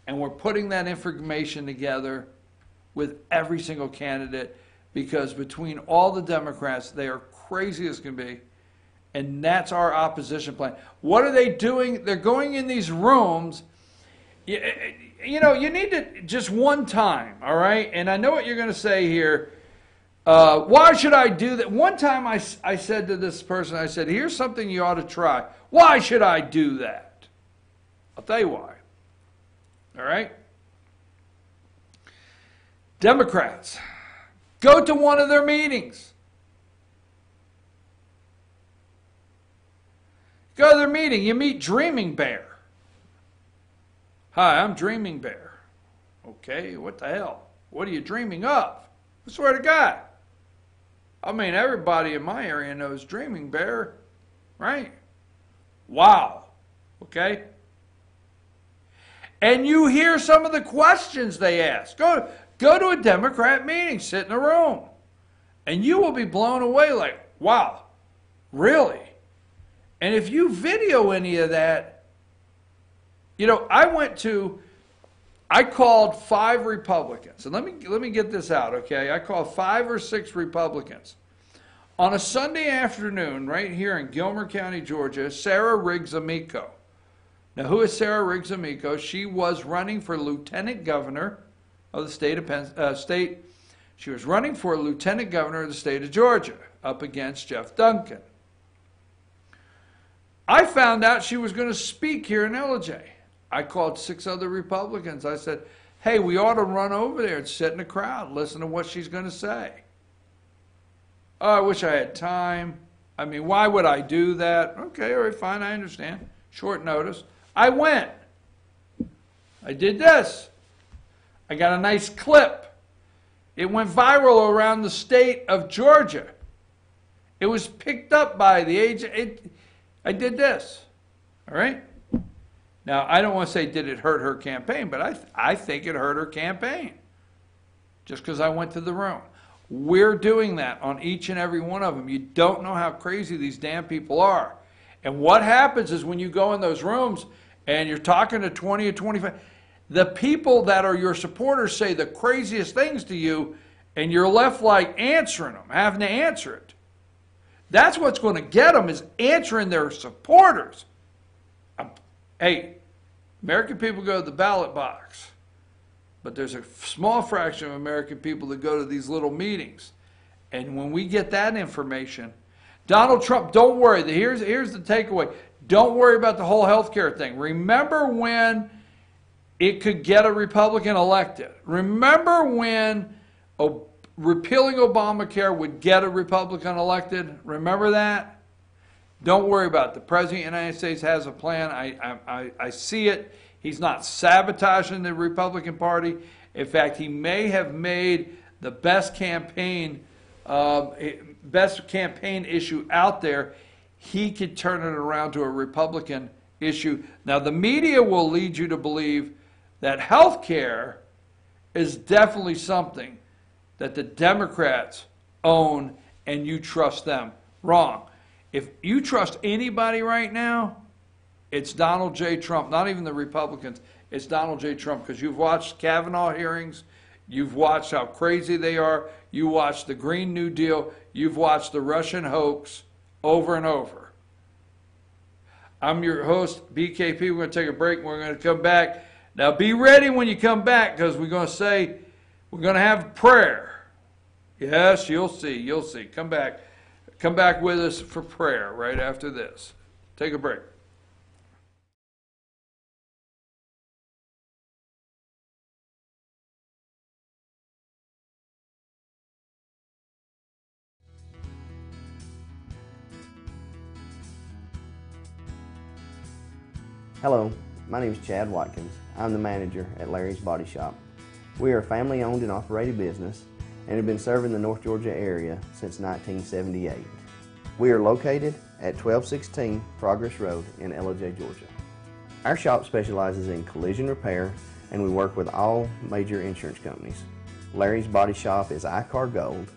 And we're putting that information together with every single candidate because between all the Democrats, they are crazy as can be. And that's our opposition plan. What are they doing? They're going in these rooms. You know, you need to just one time, all right? And I know what you're going to say here. Why should I do that? One time I said to this person, I said, here's something you ought to try. Why should I do that? I'll tell you why. All right? Democrats, go to one of their meetings. Go to their meeting. You meet Dreaming Bear. Hi, I'm Dreaming Bear. Okay, what the hell? What are you dreaming of? I swear to God. I mean, everybody in my area knows Dreaming Bear, right? Wow. Okay? And you hear some of the questions they ask. Go to a Democrat meeting, sit in a room, and you will be blown away like, wow, really? And if you video any of that, you know, I called 5 Republicans. And let me get this out, okay? I called 5 or 6 Republicans. On a Sunday afternoon, right here in Gilmer County, Georgia, Sarah Riggs Amico. Now, who is Sarah Riggs Amico? She was running for lieutenant governor of the state of She was running for lieutenant governor of the state of Georgia up against Jeff Duncan. I found out she was going to speak here in LJ. I called 6 other Republicans. I said, hey, we ought to run over there and sit in the crowd, listen to what she's going to say. Oh, I wish I had time. I mean, why would I do that? Okay, all right, fine, I understand. Short notice. I went. I did this. I got a nice clip. It went viral around the state of Georgia. It was picked up by the agent. I did this. All right? Now, I don't want to say did it hurt her campaign, but I think it hurt her campaign just because I went to the room. We're doing that on each and every one of them. You don't know how crazy these damn people are. And what happens is when you go in those rooms and you're talking to 20 or 25, the people that are your supporters say the craziest things to you, and you're left like answering them, having to answer it. That's what's going to get them, is answering their supporters. Hey, American people go to the ballot box, but there's a small fraction of American people that go to these little meetings. And when we get that information, Donald Trump, don't worry. Here's the takeaway. Don't worry about the whole health care thing. Remember when it could get a Republican elected? Remember when repealing Obamacare would get a Republican elected? Remember that? Don't worry about it. The President of the United States has a plan. I see it. He's not sabotaging the Republican Party. In fact, he may have made the best campaign issue out there. He could turn it around to a Republican issue. Now, the media will lead you to believe that health care is definitely something that the Democrats own and you trust them. Wrong. If you trust anybody right now, it's Donald J. Trump. Not even the Republicans. It's Donald J. Trump, because you've watched Kavanaugh hearings. You've watched how crazy they are. You watched the Green New Deal. You've watched the Russian hoax over and over. I'm your host, BKP. We're going to take a break and we're going to come back. Now be ready when you come back, because we're going to have prayer. Yes, you'll see. You'll see. Come back. Come back with us for prayer right after this. Take a break. Hello, my name is Chad Watkins. I'm the manager at Larry's Body Shop. We are a family-owned and operated business and have been serving the North Georgia area since 1978. We are located at 1216 Progress Road in LJ, Georgia. Our shop specializes in collision repair and we work with all major insurance companies. Larry's Body Shop is ICAR Gold,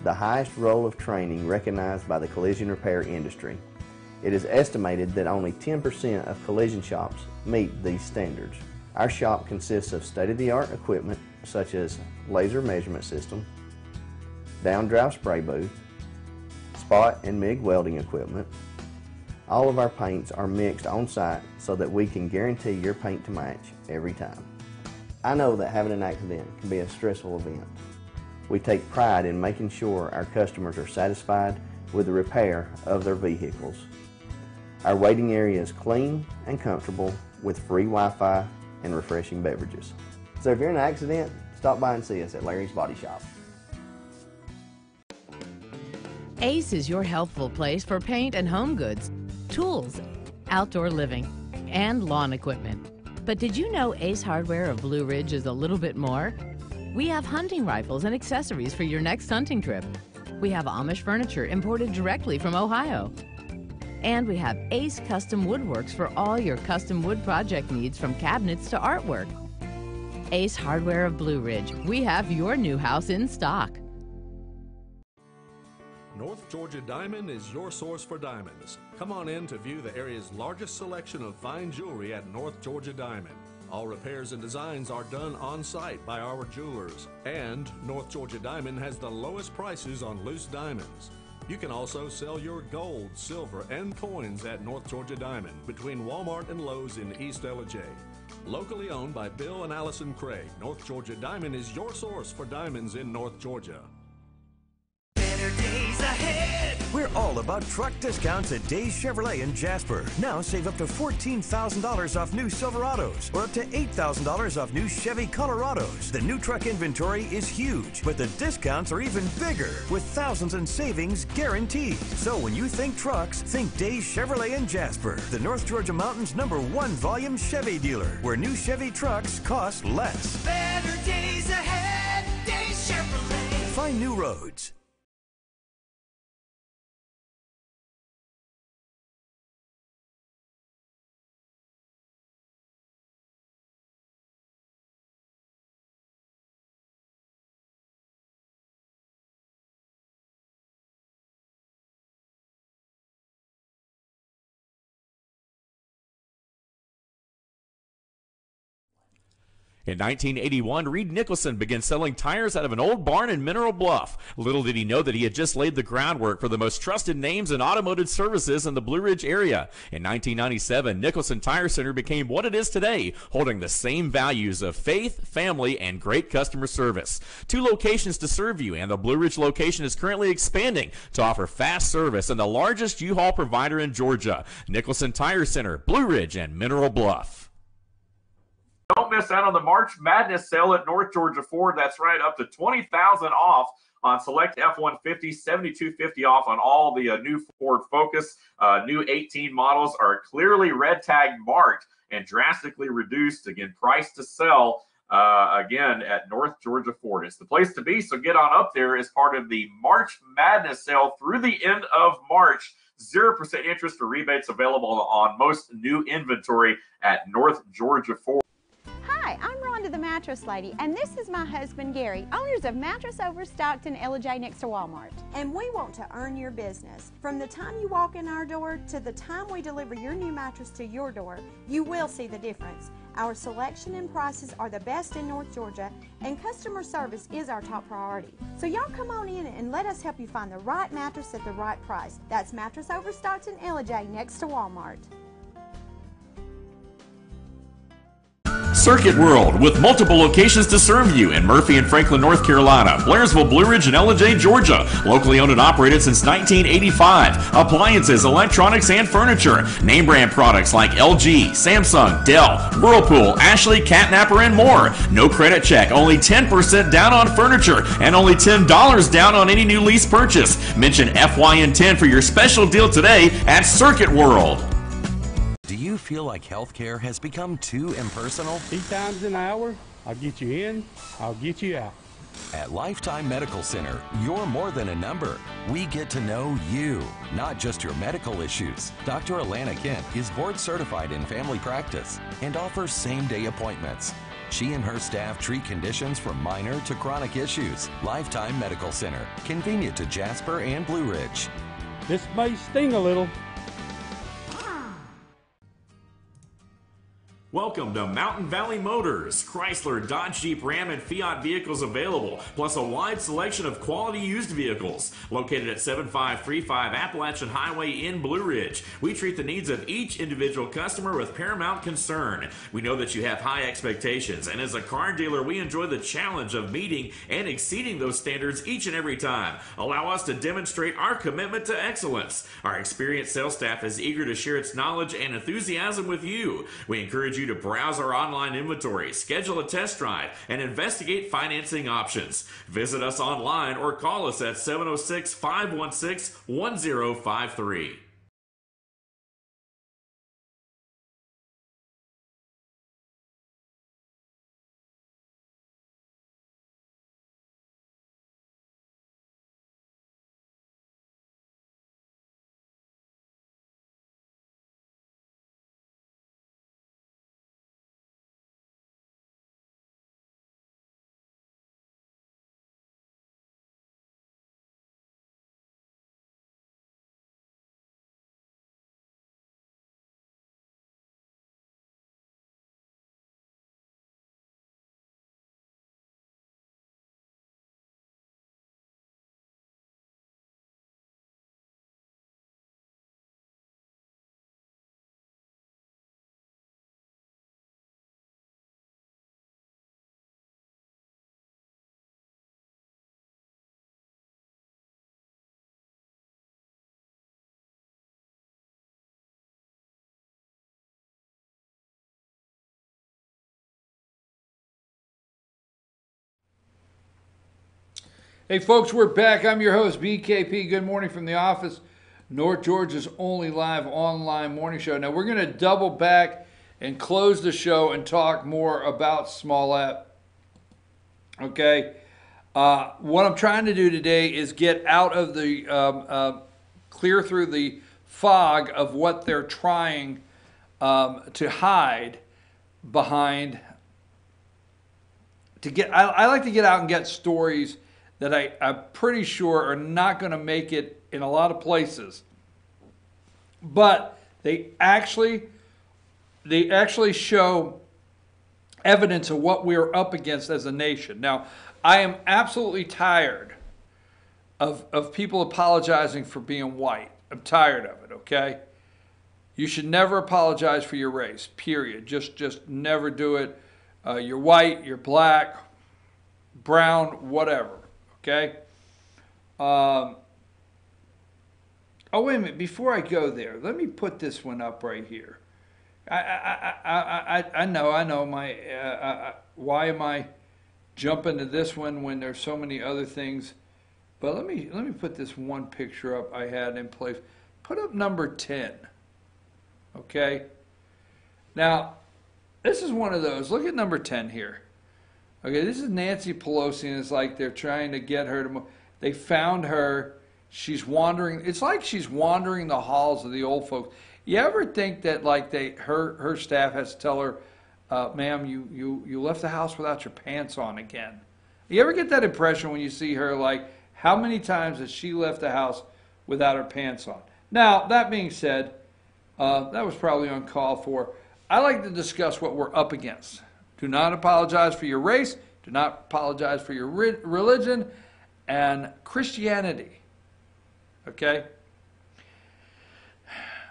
the highest role of training recognized by the collision repair industry. It is estimated that only 10% of collision shops meet these standards. Our shop consists of state-of-the-art equipment such as laser measurement system, down-drive spray booth, spot and MIG welding equipment. All of our paints are mixed on site so that we can guarantee your paint to match every time. I know that having an accident can be a stressful event. We take pride in making sure our customers are satisfied with the repair of their vehicles. Our waiting area is clean and comfortable with free Wi-Fi and refreshing beverages. So if you're in an accident, stop by and see us at Larry's Body Shop. Ace is your healthful place for paint and home goods, tools, outdoor living, and lawn equipment. But did you know Ace Hardware of Blue Ridge is a little bit more? We have hunting rifles and accessories for your next hunting trip. We have Amish furniture imported directly from Ohio. And we have Ace Custom Woodworks for all your custom wood project needs from cabinets to artwork. Ace Hardware of Blue Ridge, we have your new house in stock. North Georgia Diamond is your source for diamonds. Come on in to view the area's largest selection of fine jewelry at North Georgia Diamond. All repairs and designs are done on site by our jewelers. And North Georgia Diamond has the lowest prices on loose diamonds. You can also sell your gold, silver, and coins at North Georgia Diamond between Walmart and Lowe's in East LJ. Locally owned by Bill and Allison Craig, North Georgia Diamond is your source for diamonds in North Georgia. Better days ahead. We're all about truck discounts at Days Chevrolet in Jasper. Now save up to $14,000 off new Silverados or up to $8,000 off new Chevy Colorados. The new truck inventory is huge, but the discounts are even bigger with thousands in savings guaranteed. So when you think trucks, think Days Chevrolet in Jasper, the North Georgia Mountain's #1 volume Chevy dealer, where new Chevy trucks cost less. Better days ahead. Days Chevrolet. Find new roads. In 1981, Reed Nicholson began selling tires out of an old barn in Mineral Bluff. Little did he know that he had just laid the groundwork for the most trusted names in automotive services in the Blue Ridge area. In 1997, Nicholson Tire Center became what it is today, holding the same values of faith, family, and great customer service. 2 locations to serve you, and the Blue Ridge location is currently expanding to offer fast service and the largest U-Haul provider in Georgia. Nicholson Tire Center, Blue Ridge, and Mineral Bluff. Don't miss out on the March Madness sale at North Georgia Ford. That's right, up to $20,000 off on select F-150, $7,250 off on all the new Ford Focus. New 18 models are clearly red tag marked and drastically reduced. Again, price to sell again at North Georgia Ford. It's the place to be, so get on up there as part of the March Madness sale through the end of March. 0% interest or rebates available on most new inventory at North Georgia Ford. Hi, I'm Rhonda the Mattress Lady, and this is my husband Gary, owners of Mattress Overstocked in LJ next to Walmart. And we want to earn your business. From the time you walk in our door to the time we deliver your new mattress to your door, you will see the difference. Our selection and prices are the best in North Georgia, and customer service is our top priority. So y'all come on in and let us help you find the right mattress at the right price. That's Mattress Overstocked in LJ next to Walmart. Circuit World, with multiple locations to serve you in Murphy and Franklin, North Carolina, Blairsville, Blue Ridge, and LJ, Georgia. Locally owned and operated since 1985. Appliances, electronics, and furniture. Name brand products like LG, Samsung, Dell, Whirlpool, Ashley, Catnapper, and more. No credit check, only 10% down on furniture, and only $10 down on any new lease purchase. Mention FYN10 for your special deal today at Circuit World. Do you feel feel like healthcare has become too impersonal? 3 times an hour, I'll get you in, I'll get you out. At Lifetime Medical Center, you're more than a number. We get to know you, not just your medical issues. Dr. Alana Kent is board certified in family practice and offers same-day appointments. She and her staff treat conditions from minor to chronic issues. Lifetime Medical Center, convenient to Jasper and Blue Ridge. This may sting a little. Welcome to Mountain Valley Motors. Chrysler, Dodge, Jeep, Ram, and Fiat vehicles available, plus a wide selection of quality used vehicles. Located at 7535 Appalachian Highway in Blue Ridge, we treat the needs of each individual customer with paramount concern. We know that you have high expectations, and as a car dealer, we enjoy the challenge of meeting and exceeding those standards each and every time. Allow us to demonstrate our commitment to excellence. Our experienced sales staff is eager to share its knowledge and enthusiasm with you. We encourage you to browse our online inventory, schedule a test drive, and investigate financing options. Visit us online or call us at 706-516-1053. Hey folks, we're back. I'm your host, BKP. Good morning from the office. North Georgia's only live online morning show. Now we're going to double back and close the show and talk more about Smollett. Okay. What I'm trying to do today is get out of the, clear through the fog of what they're trying to hide behind. I like to get out and get stories that I'm pretty sure are not going to make it in a lot of places. But they actually show evidence of what we're up against as a nation. Now, I am absolutely tired of people apologizing for being white. I'm tired of it, okay? You should never apologize for your race, period. Just never do it. You're white, you're black, brown, whatever. Okay. Oh, wait a minute. Before I go there, let me put this one up right here. I know. Why am I jumping to this one when there's so many other things? But let me put this one picture up I had in place. Put up number 10. Okay. Now, this is one of those. Look at number 10 here. Okay, this is Nancy Pelosi, and it's like they're trying to get her to. They found her. She's wandering. It's like she's wandering the halls of the old folks. You ever think that like her staff has to tell her, "Ma'am, you left the house without your pants on again"? You ever get that impression when you see her? Like, how many times has she left the house without her pants on? Now, that being said, that was probably uncalled for. I like to discuss what we're up against. Do not apologize for your race. Do not apologize for your religion and Christianity. Okay?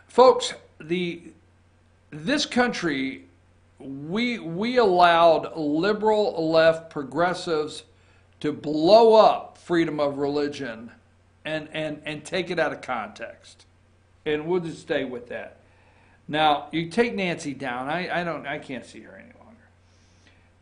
Folks, this country, we allowed liberal left progressives to blow up freedom of religion and take it out of context. And we'll just stay with that. Now, you take Nancy down. I can't see her any longer.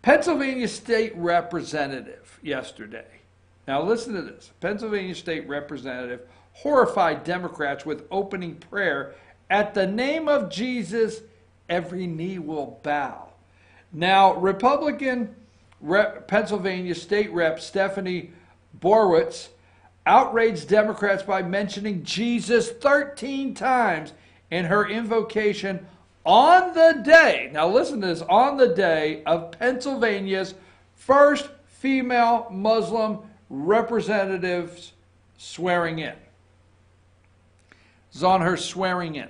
Pennsylvania State Representative yesterday. Now listen to this. Pennsylvania State Representative horrified Democrats with opening prayer at the name of Jesus every knee will bow. Now, Republican Pennsylvania State Rep Stephanie Borowitz outraged Democrats by mentioning Jesus 13 times in her invocation on the day, now listen to this, on the day of Pennsylvania's first female Muslim representatives swearing in. It's on her swearing in.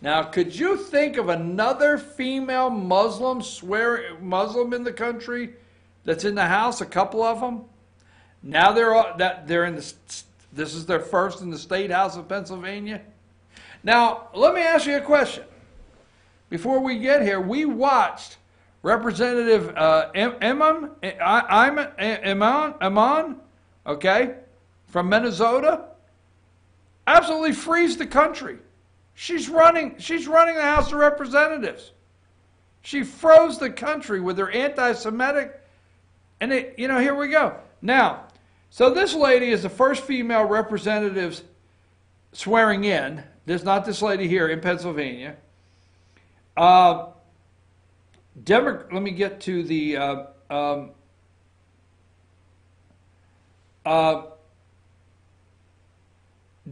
Now, could you think of another female Muslim in the country that's in the House? A couple of them. Now they're in this is their first in the State House of Pennsylvania. Now, let me ask you a question. Before we get here, we watched Representative Iman, okay, from Minnesota, absolutely freeze the country. She's running the House of Representatives. She froze the country with her anti-Semitic, and here we go. Now, so this lady is the first female representative swearing in. There's not this lady here in Pennsylvania. Let me get to the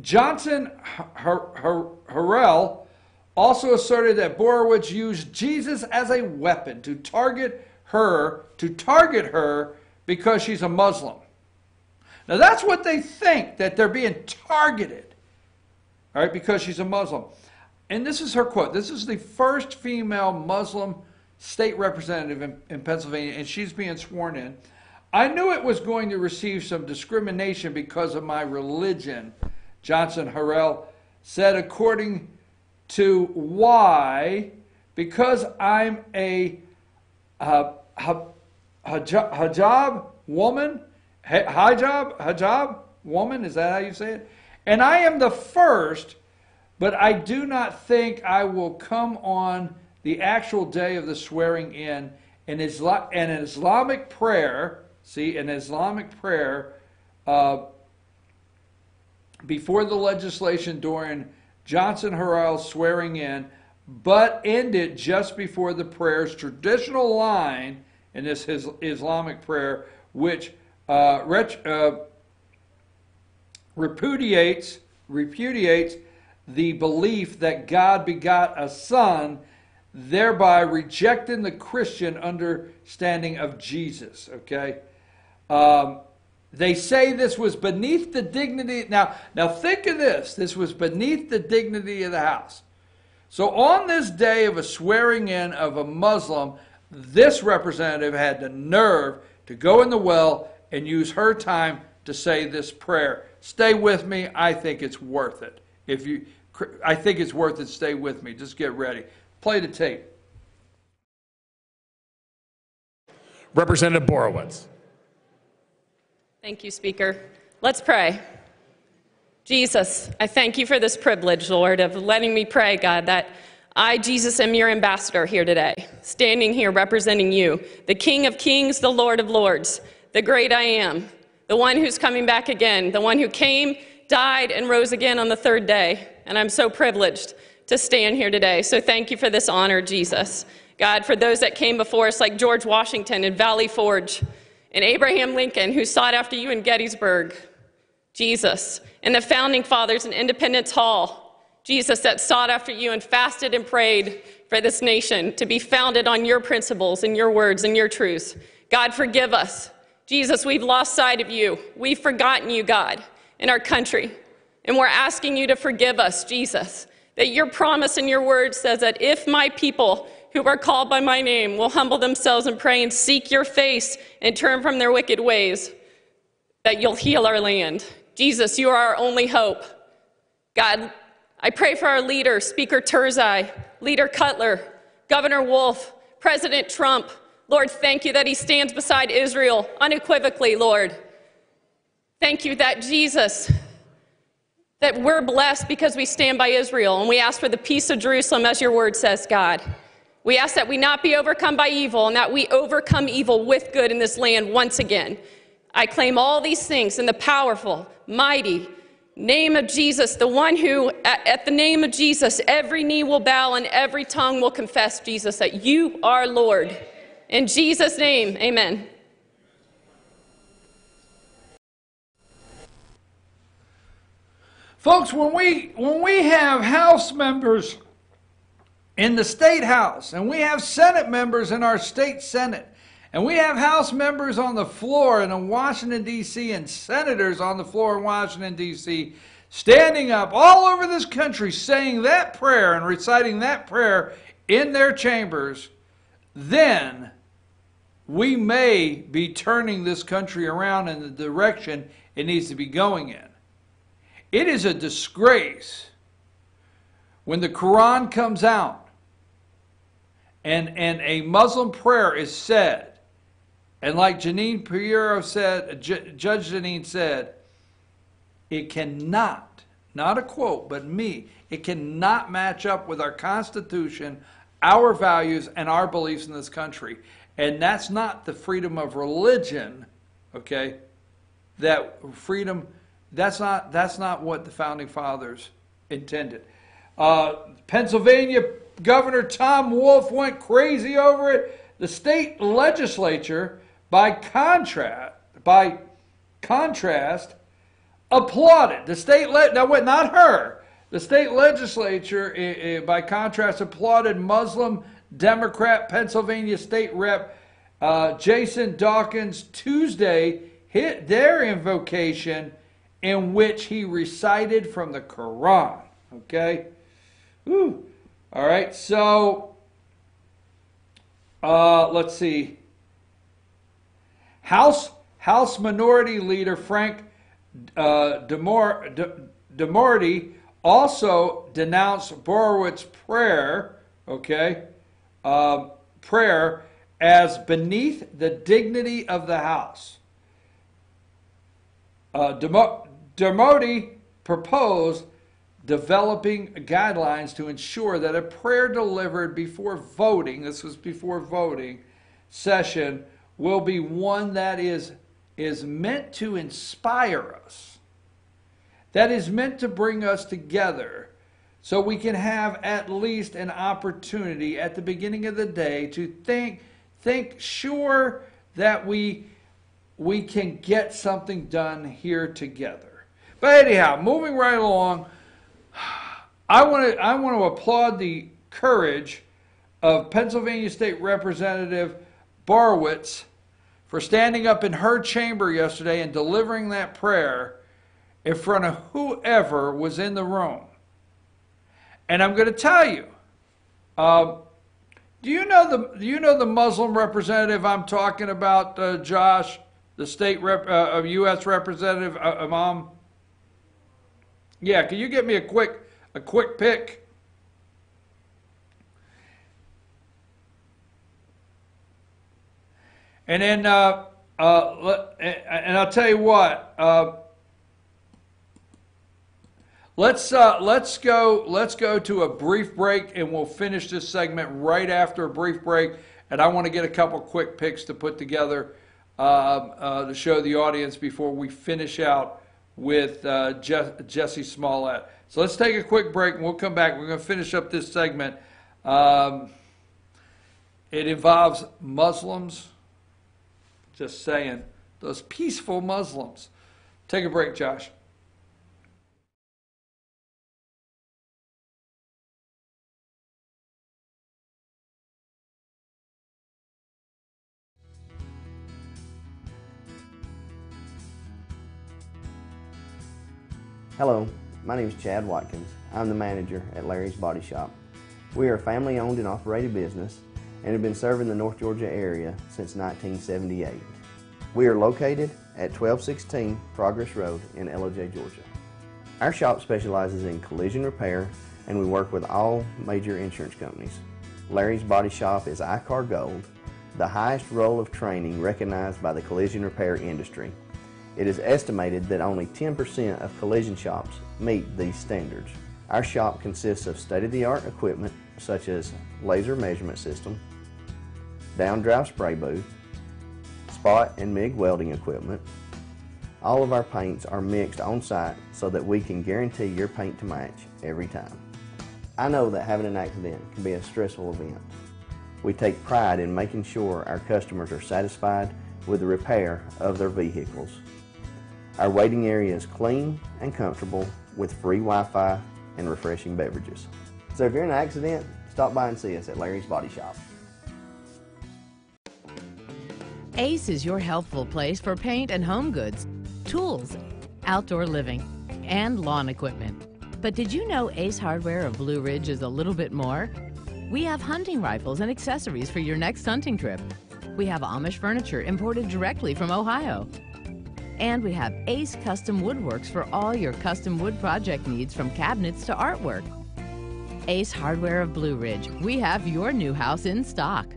Johnson Harrell also asserted that Borowitz used Jesus as a weapon to target her because she's a Muslim. Now that's what they think, that they're being targeted, all right, because she's a Muslim. And this is her quote. This is the first female Muslim state representative in Pennsylvania, and she's being sworn in. I knew it was going to receive some discrimination because of my religion, Johnson Harrell said, according to why, because I'm a hijab woman, hijab woman, is that how you say it? And I am the first, but I do not think I will come on the actual day of the swearing in an Islamic prayer, before the legislation during Johnson Harrell's swearing in, but ended just before the prayer's traditional line in this Islamic prayer, which repudiates the belief that God begot a son, thereby rejecting the Christian understanding of Jesus. Okay, they say this was beneath the dignity. Now think of this. This was beneath the dignity of the House. So on this day of a swearing in of a Muslim, this representative had the nerve to go in the well and use her time to say this prayer. Stay with me. I think it's worth it. I think it's worth it. Stay with me. Just get ready. Play the tape. Representative Borowitz. Thank you, Speaker. Let's pray. Jesus, I thank you for this privilege, Lord, of letting me pray, God, that I, Jesus, am your ambassador here today, standing here representing you, the King of Kings, the Lord of Lords, the great I am, the one who's coming back again, the one who came, died, and rose again on the third day. And I'm so privileged to stand here today. So thank you for this honor, Jesus. God, for those that came before us, like George Washington and Valley Forge, and Abraham Lincoln, who sought after you in Gettysburg, Jesus, and the founding fathers in Independence Hall, Jesus, that sought after you and fasted and prayed for this nation to be founded on your principles and your words and your truths. God, forgive us. Jesus, we've lost sight of you. We've forgotten you, God, in our country. And we're asking you to forgive us, Jesus, that your promise and your word says that if my people who are called by my name will humble themselves and pray and seek your face and turn from their wicked ways, that you'll heal our land. Jesus, you are our only hope. God, I pray for our leader, Speaker Turzai, Leader Cutler, Governor Wolf, President Trump. Lord, thank you that he stands beside Israel unequivocally, Lord. Thank you that, Jesus, that we're blessed because we stand by Israel, and we ask for the peace of Jerusalem, as your word says, God. We ask that we not be overcome by evil, and that we overcome evil with good in this land once again. I claim all these things in the powerful, mighty, Name of Jesus, the one who, at the name of Jesus, every knee will bow and every tongue will confess, Jesus, that you are Lord. In Jesus' name, amen. Folks, when we have House members in the State House, and we have Senate members in our State Senate, and we have House members on the floor in Washington, D.C., and senators on the floor in Washington, D.C., standing up all over this country saying that prayer and reciting that prayer in their chambers, then we may be turning this country around in the direction it needs to be going in. It is a disgrace when the Quran comes out and a Muslim prayer is said, and like Janine Piero said, Judge Janine said, it cannot, not a quote, but me, it cannot match up with our Constitution, our values, and our beliefs in this country. And that's not the freedom of religion, okay? That freedom, that's not what the Founding Fathers intended. Pennsylvania Governor Tom Wolf went crazy over it. The state legislature, by contrast, applauded. The state not her. The state legislature, by contrast, applauded Muslim Democrat Pennsylvania State Rep Jason Dawkins Tuesday hit their invocation in which he recited from the Quran. Okay? Whew. All right, so let's see. House Minority Leader Frank DeMorty also denounced Borowitz's prayer, okay, prayer as beneath the dignity of the House. DeMorty proposed developing guidelines to ensure that a prayer delivered before voting, this was before voting session, will be one that is meant to inspire us, that is meant to bring us together so we can have at least an opportunity at the beginning of the day to think sure that we can get something done here together. But anyhow, moving right along, I want to applaud the courage of Pennsylvania State Representative Borowitz for standing up in her chamber yesterday and delivering that prayer in front of whoever was in the room. And I'm going to tell you, do you know the Muslim representative I'm talking about, Josh, the state U.S. representative, Imam? Yeah, can you get me a quick pick? And then, and I'll tell you what. Let's go to a brief break, and we'll finish this segment right after a brief break. And I want to get a couple quick picks to put together to show the audience before we finish out with Jesse Smollett. So let's take a quick break, and we'll come back. We're going to finish up this segment. It involves Muslims. Just saying, those peaceful Muslims. Take a break, Josh. Hello, my name is Chad Watkins. I'm the manager at Larry's Body Shop. We are a family-owned and operated business and have been serving the North Georgia area since 1978. We are located at 1216 Progress Road in LOJ, Georgia. Our shop specializes in collision repair, and we work with all major insurance companies. Larry's Body Shop is ICAR Gold, the highest role of training recognized by the collision repair industry. It is estimated that only 10% of collision shops meet these standards. Our shop consists of state-of-the-art equipment such as laser measurement system, down drive spray booth, spot and MIG welding equipment, All of our paints are mixed on site so that we can guarantee your paint to match every time. I know that having an accident can be a stressful event. We take pride in making sure our customers are satisfied with the repair of their vehicles. Our waiting area is clean and comfortable with free Wi-Fi and refreshing beverages. So if you're in an accident, stop by and see us at Larry's Body Shop. Ace is your healthful place for paint and home goods, tools, outdoor living, and lawn equipment. But did you know Ace Hardware of Blue Ridge is a little bit more? We have hunting rifles and accessories for your next hunting trip. We have Amish furniture imported directly from Ohio. And we have Ace Custom Woodworks for all your custom wood project needs, from cabinets to artwork. Ace Hardware of Blue Ridge. We have your new house in stock.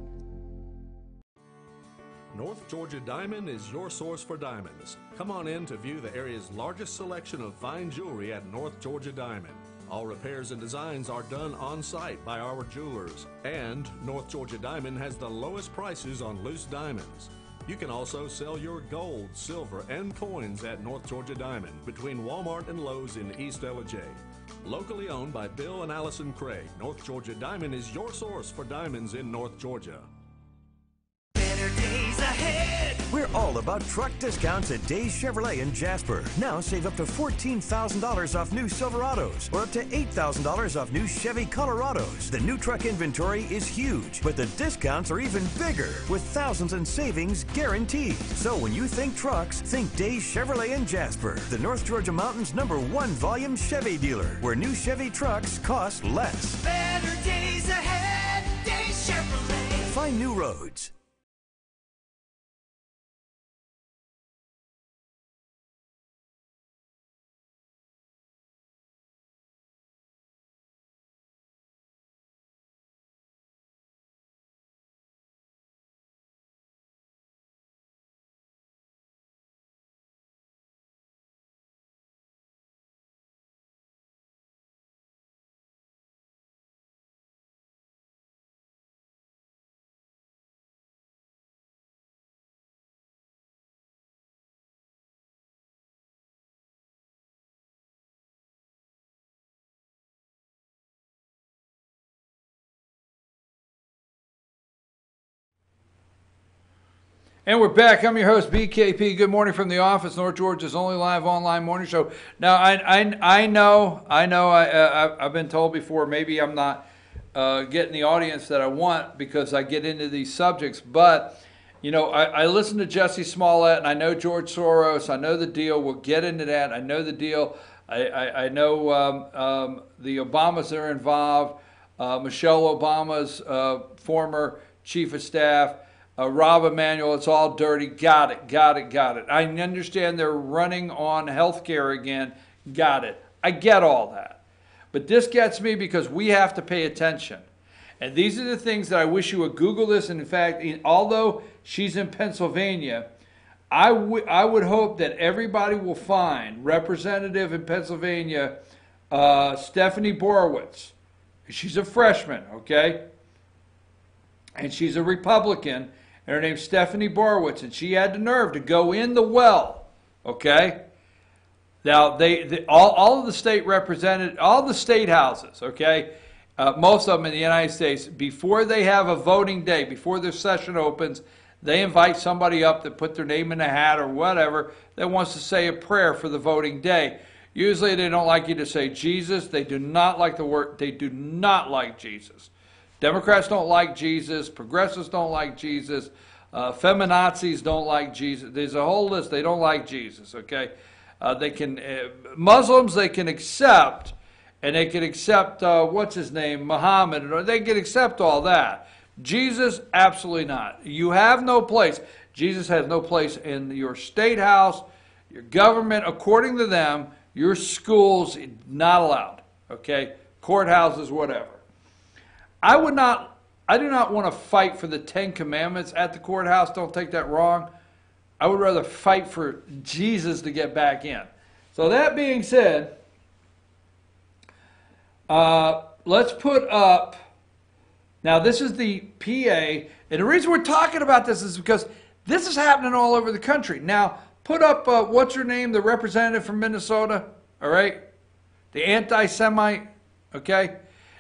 North Georgia Diamond is your source for diamonds. Come on in to view the area's largest selection of fine jewelry at North Georgia Diamond. All repairs and designs are done on site by our jewelers. And North Georgia Diamond has the lowest prices on loose diamonds. You can also sell your gold, silver, and coins at North Georgia Diamond between Walmart and Lowe's in East LJ. Locally owned by Bill and Allison Craig, North Georgia Diamond is your source for diamonds in North Georgia. Better days ahead. We're all about truck discounts at Days Chevrolet in Jasper. Now save up to $14,000 off new Silverados or up to $8,000 off new Chevy Colorados. The new truck inventory is huge, but the discounts are even bigger, with thousands in savings guaranteed. So when you think trucks, think Days Chevrolet in Jasper, the North Georgia Mountain's #1 volume Chevy dealer, where new Chevy trucks cost less. Better days ahead. Days Chevrolet. Find new roads. And we're back. I'm your host, BKP. Good morning from the office, North Georgia's only live online morning show. Now, I know. I've been told before, maybe I'm not getting the audience that I want because I get into these subjects. But, you know, I listen to Jesse Smollett, and I know George Soros. I know the deal. We'll get into that. I know the deal. I know the Obamas that are involved. Michelle Obama's former chief of staff. Rob Emanuel, it's all dirty. Got it. I understand they're running on health care again. Got it. I get all that. But this gets me because we have to pay attention. And these are the things that I wish you would Google this. And in fact, although she's in Pennsylvania, I would hope that everybody will find Representative in Pennsylvania, Stephanie Borowitz. She's a freshman, okay? And she's a Republican. And her name's Stephanie Borowitz, and she had the nerve to go in the well, okay? Now, all of the state represented, all the state houses, okay, most of them in the United States, before they have a voting day, before their session opens, they invite somebody up to put their name in a hat or whatever that wants to say a prayer for the voting day. Usually they don't like you to say Jesus. They do not like the word, they do not like Jesus. Democrats don't like Jesus. Progressives don't like Jesus. Feminazis don't like Jesus. There's a whole list. They don't like Jesus, okay? Muslims they can accept, and they can accept, what's his name, Muhammad. Or they can accept all that. Jesus, absolutely not. You have no place. Jesus has no place in your state house, your government, according to them, your schools, not allowed, okay? Courthouses, whatever. I do not want to fight for the 10 Commandments at the courthouse. Don't take that wrong. I would rather fight for Jesus to get back in. So that being said, let's put up, now this is the PA, and the reason we're talking about this is because this is happening all over the country. Now, Put up, what's her name, the representative from Minnesota, all right? The anti-Semite, okay?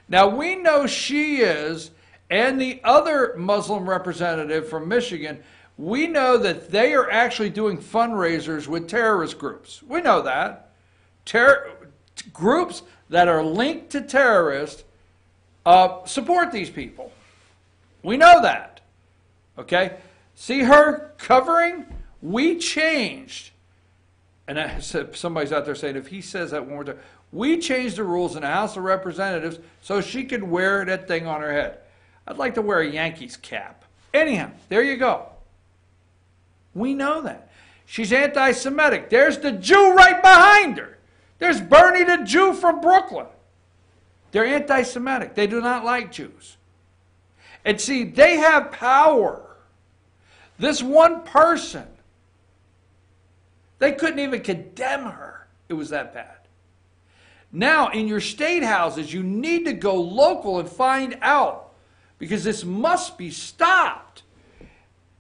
Now, we know she is, and the other Muslim representative from Michigan, we know that they are actually doing fundraisers with terrorist groups. We know that. Groups that are linked to terrorists support these people. We know that, okay? See her covering? We changed. And somebody's out there saying, if he says that one more time, we changed the rules in the House of Representatives so she could wear that thing on her head. I'd like to wear a Yankees cap. Anyhow, there you go. We know that. She's anti-Semitic. There's the Jew right behind her. There's Bernie the Jew from Brooklyn. They're anti-Semitic. They do not like Jews. And see, they have power. This one person, they couldn't even condemn her. It was that bad. Now, in your state houses, you need to go local and find out, because this must be stopped.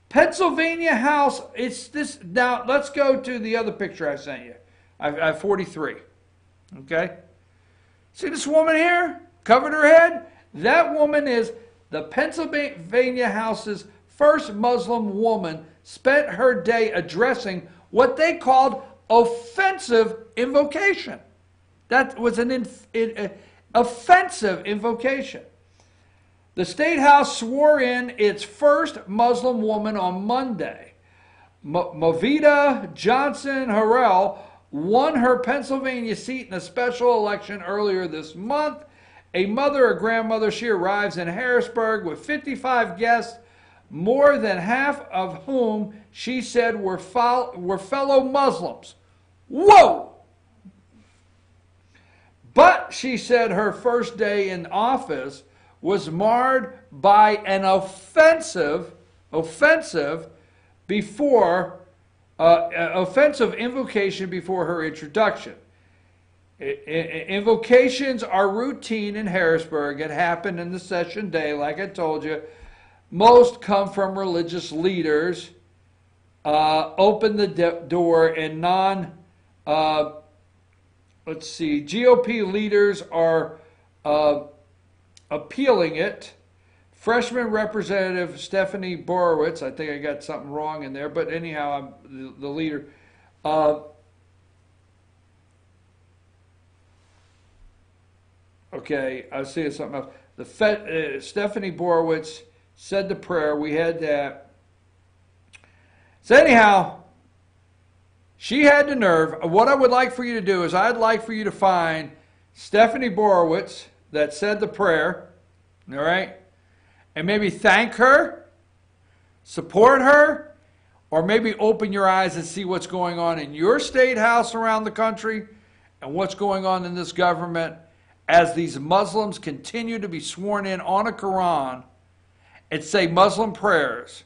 Pennsylvania House, it's this. Now, let's go to the other picture I sent you. I have 43. Okay? See this woman here? Covered her head? That woman is the Pennsylvania House's first Muslim woman, spent her day addressing what they called offensive invocation. That was an offensive invocation. The State House swore in its first Muslim woman on Monday. Movita Johnson Harrell won her Pennsylvania seat in a special election earlier this month. A mother or grandmother, she arrives in Harrisburg with 55 guests, more than half of whom she said were fellow Muslims. Whoa! But she said her first day in office was marred by an offensive invocation before her introduction. Invocations are routine in Harrisburg. It happened in the session day, like I told you. Most come from religious leaders. Open the door, and GOP leaders are appealing it. Freshman Representative Stephanie Borowitz, I think I got something wrong in there, but anyhow, I'm the leader. Okay, I was seeing something else. Stephanie Borowitz said the prayer. We had that. So anyhow, she had the nerve. What I would like for you to do is I'd like for you to find Stephanie Borowitz that said the prayer, all right? And maybe thank her, support her, or maybe open your eyes and see what's going on in your state house around the country and what's going on in this government as these Muslims continue to be sworn in on a Quran and say Muslim prayers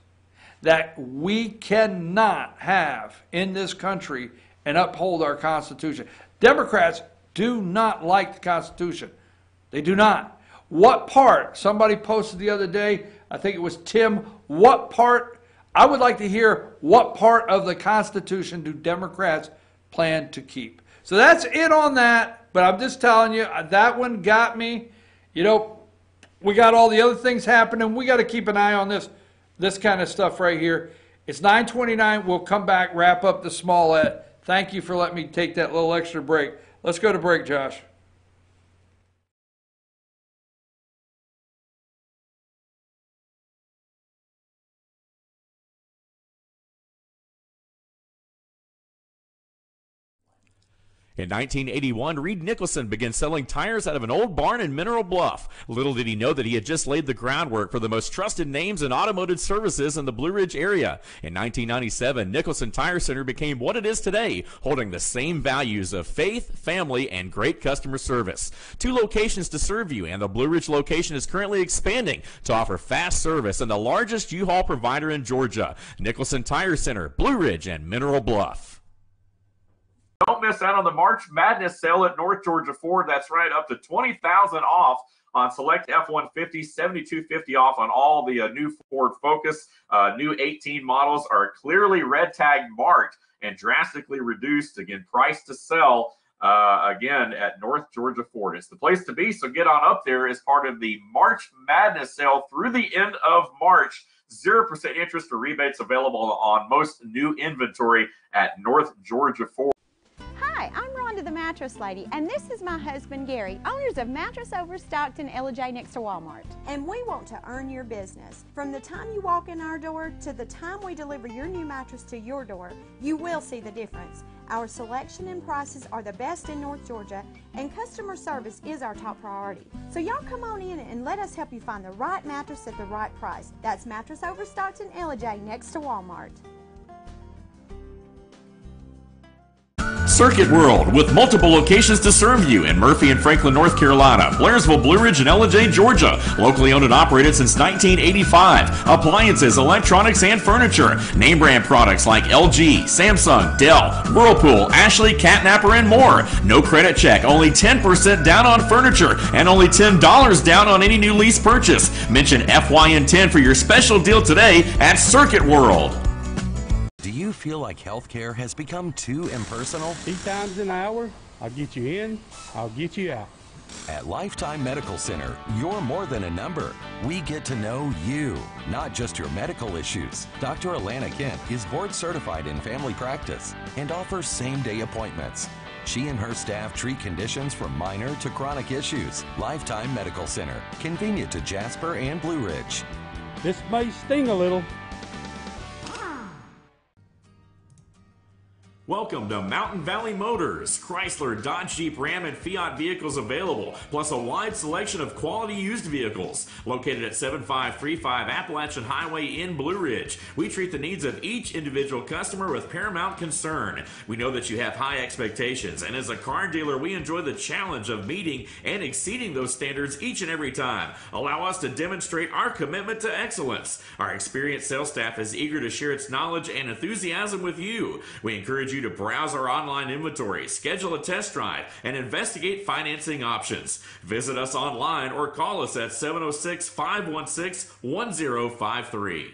that we cannot have in this country and uphold our Constitution. Democrats do not like the Constitution. They do not. What part? Somebody posted the other day, I think it was Tim, what part? I would like to hear what part of the Constitution do Democrats plan to keep. So that's it on that, but I'm just telling you, that one got me. You know, we got all the other things happening. We got to keep an eye on this kind of stuff right here. It's 9:29. We'll come back, wrap up the Smollett. Thank you for letting me take that little extra break. Let's go to break, Josh. In 1981, Reed Nicholson began selling tires out of an old barn in Mineral Bluff. Little did he know that he had just laid the groundwork for the most trusted names in automotive services in the Blue Ridge area. In 1997, Nicholson Tire Center became what it is today, holding the same values of faith, family, and great customer service. 2 locations to serve you, and the Blue Ridge location is currently expanding to offer fast service and the largest U-Haul provider in Georgia. Nicholson Tire Center, Blue Ridge, and Mineral Bluff. Don't miss out on the March Madness sale at North Georgia Ford. That's right, up to $20,000 off on select F-150, $7,250 off on all the new Ford Focus. New 18 models are clearly red tag marked. and drastically reduced, again, price to sell, again, at North Georgia Ford. It's the place to be, so get on up there as part of the March Madness sale through the end of March. 0% interest or rebates available on most new inventory at North Georgia Ford. Hi, I'm Rhonda the Mattress Lady, and this is my husband Gary, owners of Mattress Overstocked in LJ next to Walmart. And we want to earn your business. From the time you walk in our door to the time we deliver your new mattress to your door, you will see the difference. Our selection and prices are the best in North Georgia, and customer service is our top priority. So y'all come on in and let us help you find the right mattress at the right price. That's Mattress Overstocked in LJ next to Walmart. Circuit World, with multiple locations to serve you in Murphy and Franklin, North Carolina, Blairsville, Blue Ridge, and Ellijay, Georgia. Locally owned and operated since 1985. Appliances, electronics, and furniture. Name brand products like LG, Samsung, Dell, Whirlpool, Ashley, Catnapper, and more. No credit check, only 10% down on furniture, and only $10 down on any new lease purchase. Mention FYN10 for your special deal today at Circuit World. Do you feel like healthcare has become too impersonal? 3 times an hour, I'll get you in, I'll get you out. At Lifetime Medical Center, you're more than a number. We get to know you, not just your medical issues. Dr. Alana Kent is board certified in family practice and offers same-day appointments. She and her staff treat conditions from minor to chronic issues. Lifetime Medical Center, convenient to Jasper and Blue Ridge. This may sting a little. Welcome to Mountain Valley Motors. Chrysler, Dodge, Jeep, Ram, and Fiat vehicles available, plus a wide selection of quality used vehicles. Located at 7535 Appalachian Highway in Blue Ridge, we treat the needs of each individual customer with paramount concern. We know that you have high expectations, and as a car dealer, we enjoy the challenge of meeting and exceeding those standards each and every time. Allow us to demonstrate our commitment to excellence. Our experienced sales staff is eager to share its knowledge and enthusiasm with you. We encourage you to browse our online inventory, schedule a test drive, and investigate financing options. Visit us online or call us at 706-516-1053.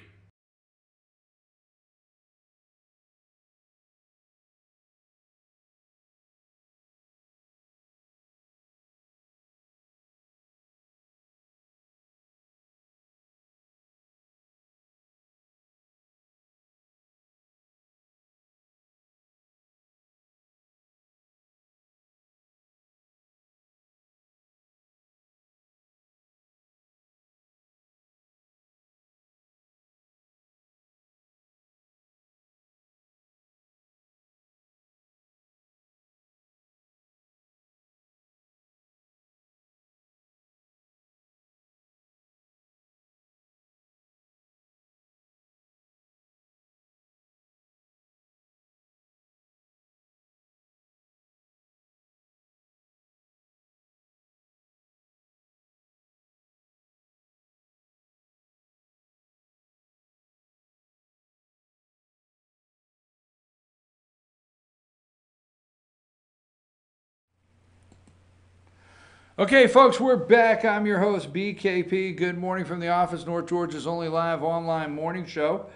Okay, folks, we're back. I'm your host, BKP. Good morning from the office, North Georgia's only live online morning show.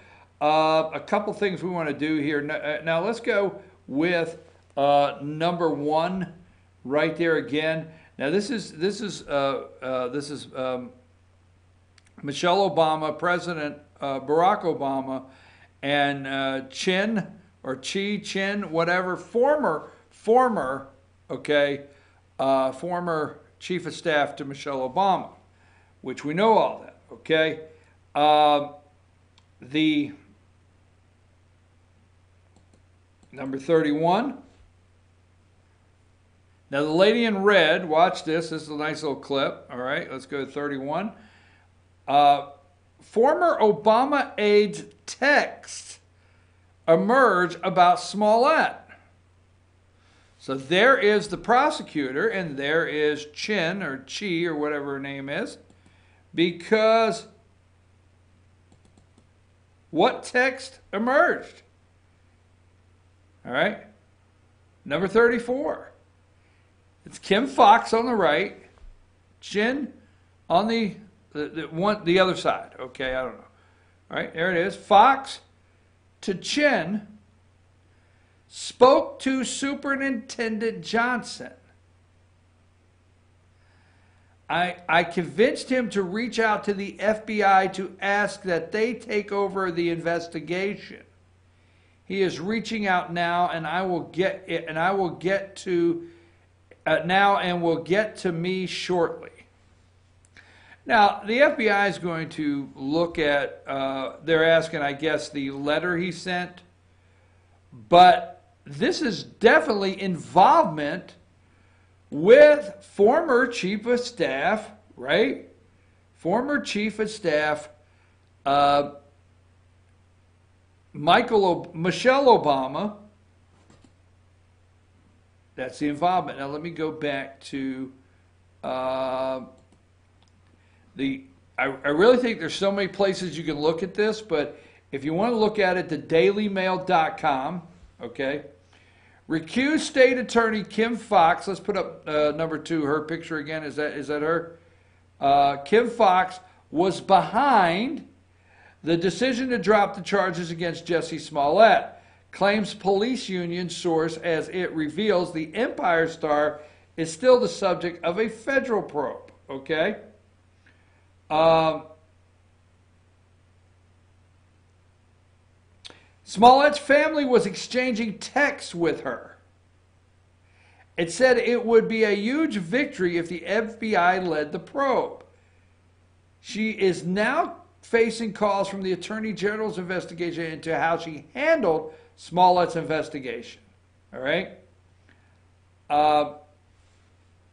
A couple things we want to do here. Now, let's go with number one right there again. Now, this is Michelle Obama, President Barack Obama, and Chin or Chi Chin, whatever, former Chief of Staff to Michelle Obama, which we know all that, okay? The number 31. Now, the lady in red, watch this. This is a nice little clip. All right, let's go to 31. Former Obama aides text emerge about Smollett. So there is the prosecutor, and there is Chin or Chi or whatever her name is, because what text emerged? All right, number 34. It's Kim Foxx on the right, Chin on the other side. Okay, I don't know. All right, there it is. Foxx to Chin. spoke to Superintendent Johnson. I convinced him to reach out to the FBI to ask that they take over the investigation. He is reaching out now, and I will get it, and I will get to now, and will get to me shortly. Now, the FBI is going to look at. They're asking, I guess, the letter he sent, but this is definitely involvement with former Chief of Staff, right? Former Chief of Staff Michelle Obama. That's the involvement. Now let me go back to I really think there's so many places you can look at this, but if you want to look at it, thedailymail.com, okay? Recused State Attorney Kim Foxx, let's put up number 2, her picture again. Is that her? Kim Foxx was behind the decision to drop the charges against Jussie Smollett, claims police union source as it reveals the Empire Star is still the subject of a federal probe, okay? Smollett's family was exchanging texts with her. It said it would be a huge victory if the FBI led the probe. She is now facing calls from the Attorney General's investigation into how she handled Smollett's investigation. All right?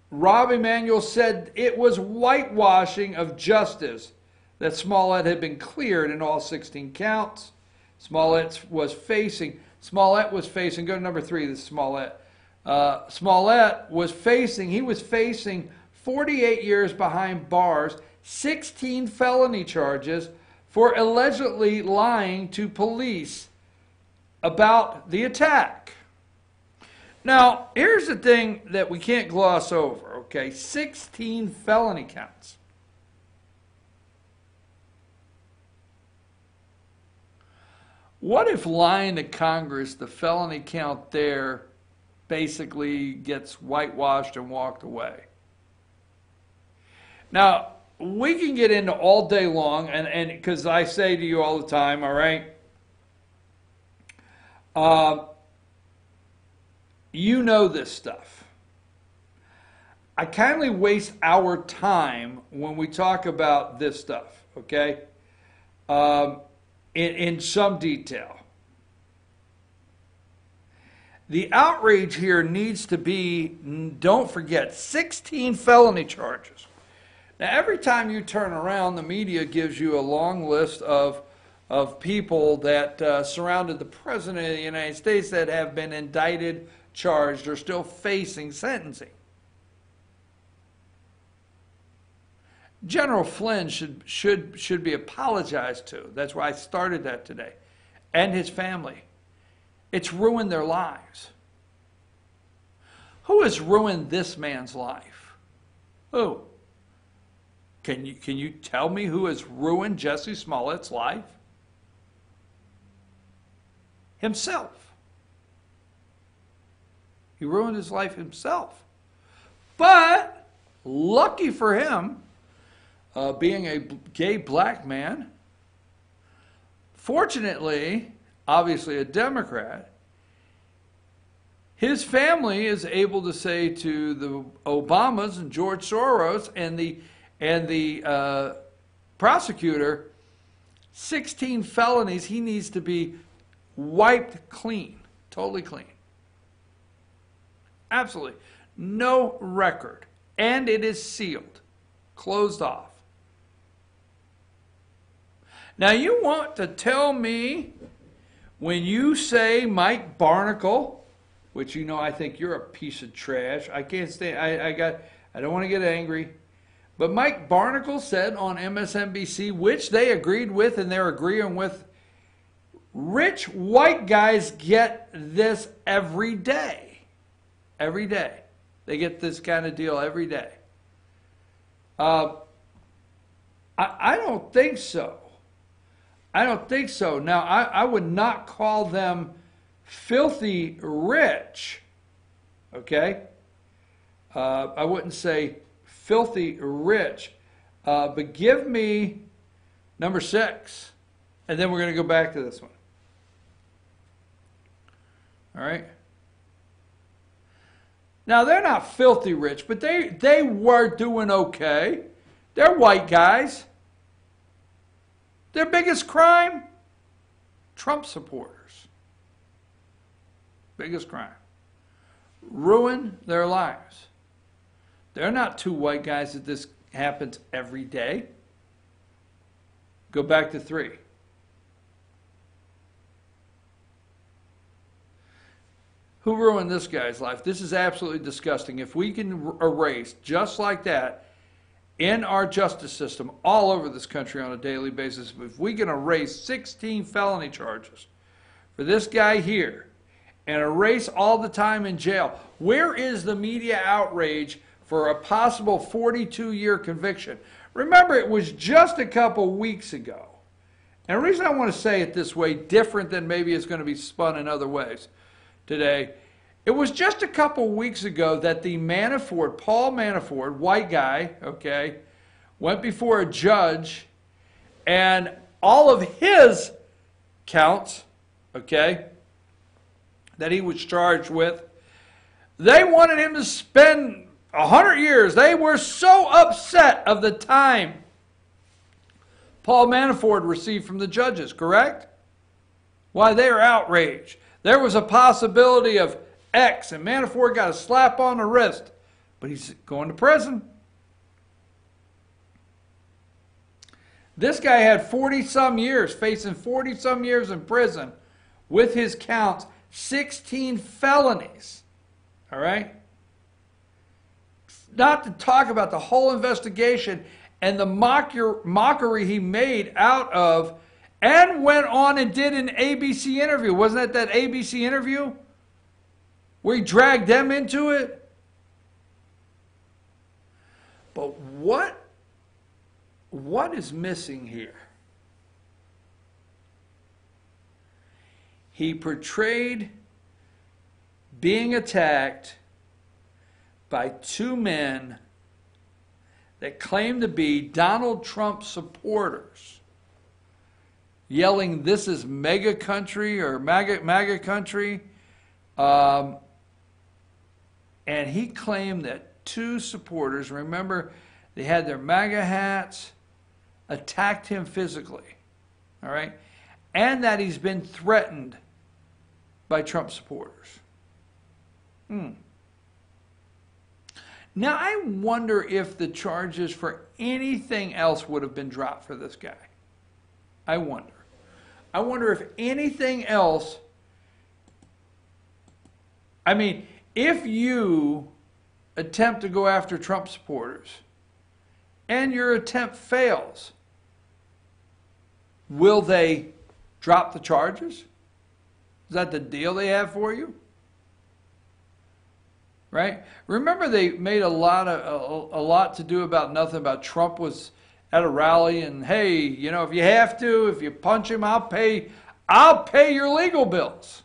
Rob Emanuel said it was whitewashing of justice that Smollett had been cleared in all 16 counts. Smollett was facing, go to number 3, this is Smollett. Smollett was facing 48 years behind bars, 16 felony charges for allegedly lying to police about the attack. Now, here's the thing that we can't gloss over, okay? 16 felony counts. What if lying to Congress, the felony count there, basically gets whitewashed and walked away? Now, we can get into all day long, and because I say to you all the time, all right, you know this stuff. I kindly waste our time when we talk about this stuff, okay, in some detail. The outrage here needs to be, don't forget, 16 felony charges. Now, every time you turn around, the media gives you a long list of people that surrounded the President of the United States that have been indicted, charged, or still facing sentencing. General Flynn should be apologized to. That's why I started that today. And his family. It's ruined their lives. Who has ruined this man's life? Who? Can you tell me who has ruined Jussie Smollett's life? Himself. He ruined his life himself. But, lucky for him, being a gay black man, fortunately, obviously a Democrat, his family is able to say to the Obamas and George Soros and the prosecutor, 16 felonies, he needs to be wiped clean, totally clean. Absolutely. No record. And it is sealed, closed off. Now you want to tell me when you say Mike Barnacle, which you know I think you're a piece of trash. I can't stand, I don't want to get angry. But Mike Barnacle said on MSNBC, which they agreed with and they're agreeing with, rich white guys get this every day. Every day. They get this kind of deal every day. I don't think so. I don't think so. Now, I would not call them filthy rich. Okay? I wouldn't say filthy rich. But give me number 6. And then we're going to go back to this one. All right? Now, they're not filthy rich, but they were doing okay. They're white guys. Their biggest crime? Trump supporters. Biggest crime. Ruin their lives. They're not 2 white guys that this happens every day. Go back to 3. Who ruined this guy's life? This is absolutely disgusting. If we can erase just like that in our justice system all over this country on a daily basis, if we can erase 16 felony charges for this guy here and erase all the time in jail, where is the media outrage for a possible 42-year conviction? Remember, it was just a couple weeks ago. And the reason I want to say it this way, different than maybe it's going to be spun in other ways today, it was just a couple weeks ago that the Manafort, Paul Manafort, white guy, okay, went before a judge, and all of his counts, okay, that he was charged with, they wanted him to spend 100 years. They were so upset of the time Paul Manafort received from the judges, correct? Why, they are outraged. There was a possibility of X, and Manafort got a slap on the wrist, but he's going to prison. This guy had 40-some years, facing 40-some years in prison with his counts, 16 felonies. All right? Not to talk about the whole investigation and the mockery he made out of, and went on and did an ABC interview. Wasn't that ABC interview where he dragged them into it? But what is missing here? He portrayed being attacked by 2 men that claim to be Donald Trump supporters, yelling, "This is mega country," or MAGA country. And he claimed that 2 supporters, remember, they had their MAGA hats, attacked him physically. All right? And that he's been threatened by Trump supporters. Now, I wonder if the charges for anything else would have been dropped for this guy. I wonder. I wonder if anything else, I mean, if you attempt to go after Trump supporters and your attempt fails, will they drop the charges? Is that the deal they have for you? Right? Remember, they made a lot to do about nothing, about Trump was at a rally and, hey, you know, if you have to, if you punch him, I'll pay your legal bills.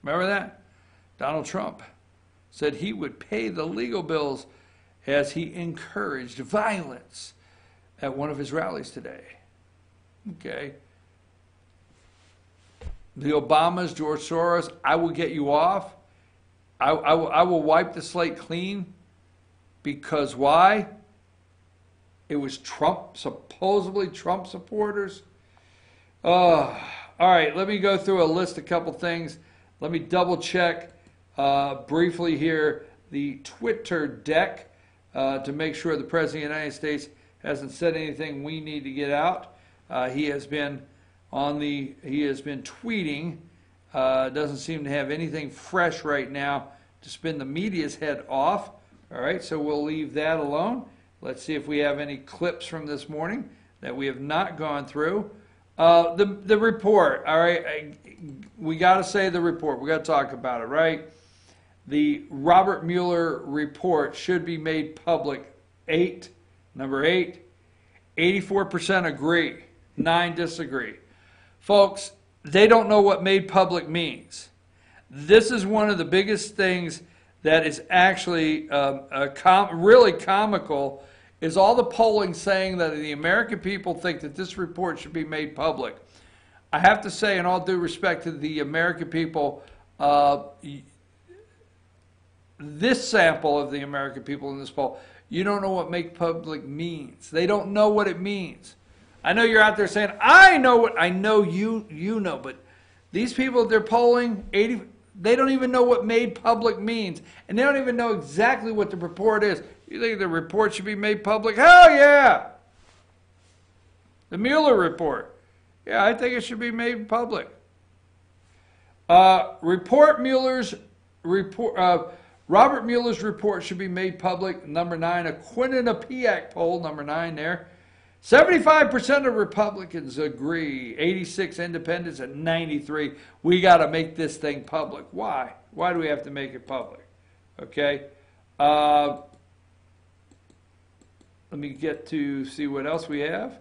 Remember that? Donald Trump said he would pay the legal bills as he encouraged violence at one of his rallies today. Okay. The Obamas, George Soros, I will get you off. I will wipe the slate clean, because why? It was Trump, supposedly Trump supporters. All right, let me go through a list, a couple things. Let me double check briefly here the Twitter deck to make sure the President of the United States hasn't said anything we need to get out. He has been tweeting. Doesn't seem to have anything fresh right now to spin the media's head off. All right, so we'll leave that alone. Let's see if we have any clips from this morning that we have not gone through. The report, all right, we got to say the report. We got to talk about it, right? The Robert Mueller report should be made public. Number 8, 84% agree, 9 disagree. Folks, they don't know what made public means. This is one of the biggest things that is actually really comical, is all the polling saying that the American people think that this report should be made public. I have to say, in all due respect to the American people, this sample of the American people in this poll, you don't know what make public means. They don't know what it means. I know you're out there saying, I know you know, but these people they're polling, they don't even know what made public means. And they don't even know exactly what the report is. You think the report should be made public? Hell yeah! The Mueller report. Yeah, I think it should be made public. Robert Mueller's report should be made public. Number 9, a Quinnipiac poll, number 9 there. 75% of Republicans agree. 86 independents and 93. We got to make this thing public. Why? Why do we have to make it public? Okay. Let me get to see what else we have.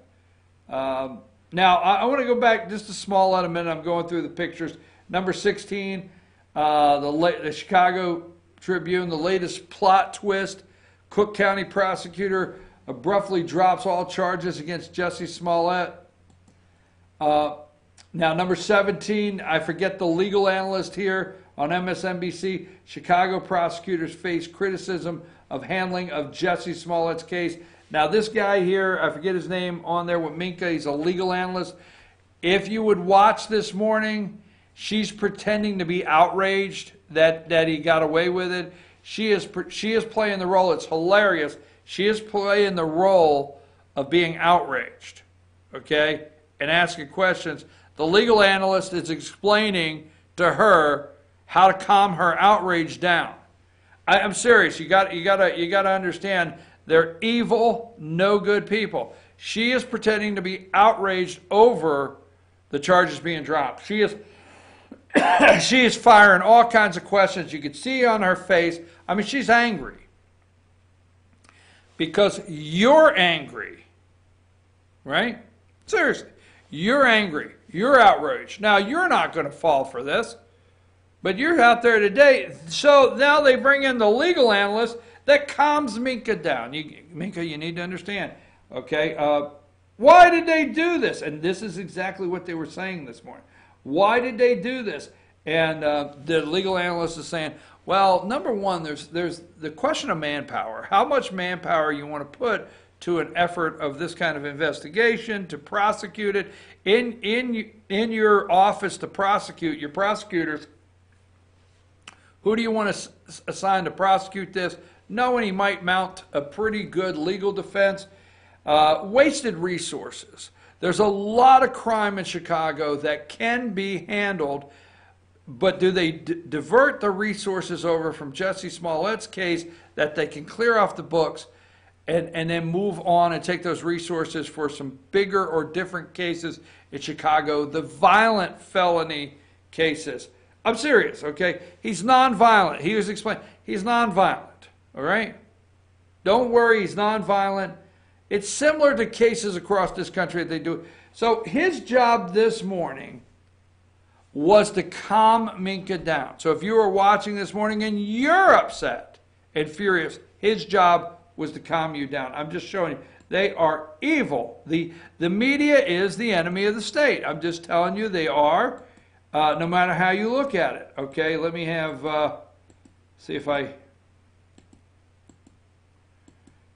Now, I want to go back just a small minute. I'm going through the pictures. Number 16, the Chicago Tribune, the latest plot twist. Cook County prosecutor abruptly drops all charges against Jussie Smollett. Now, number 17, I forget the legal analyst here on MSNBC. Chicago prosecutors face criticism of handling of Jussie Smollett's case. Now, this guy here, I forget his name on there with Minka. He's a legal analyst. If you would watch this morning, she's pretending to be outraged that he got away with it. She is playing the role. It's hilarious. She is playing the role of being outraged, okay, and asking questions. The legal analyst is explaining to her how to calm her outrage down. I'm serious. You got to understand. They're evil, no good people. She is pretending to be outraged over the charges being dropped. She is firing all kinds of questions. You could see on her face. I mean, she's angry. Because you're angry. Right? Seriously. You're angry. You're outraged. Now, you're not going to fall for this. But you're out there today. So now they bring in the legal analyst that calms Minka down. Minka, you need to understand. Okay? Why did they do this? And this is exactly what they were saying this morning. Why did they do this? And the legal analyst is saying, well, number one, there's the question of manpower. How much manpower you want to put to an effort of this kind of investigation, to prosecute it, in your office to prosecute, your prosecutors, who do you want to assign to prosecute this? Knowing he might mount a pretty good legal defense. Wasted resources. There's a lot of crime in Chicago that can be handled, but do they divert the resources over from Jussie Smollett's case that they can clear off the books and then move on and take those resources for some bigger or different cases in Chicago, the violent felony cases? I'm serious, okay? He's nonviolent. He was explaining, he's nonviolent, all right? Don't worry, he's nonviolent. It's similar to cases across this country that they do. So his job this morning was to calm Minka down. So if you were watching this morning and you're upset and furious, his job was to calm you down. I'm just showing you. They are evil. The media is the enemy of the state. I'm just telling you they are, no matter how you look at it. Okay, let me have, see if I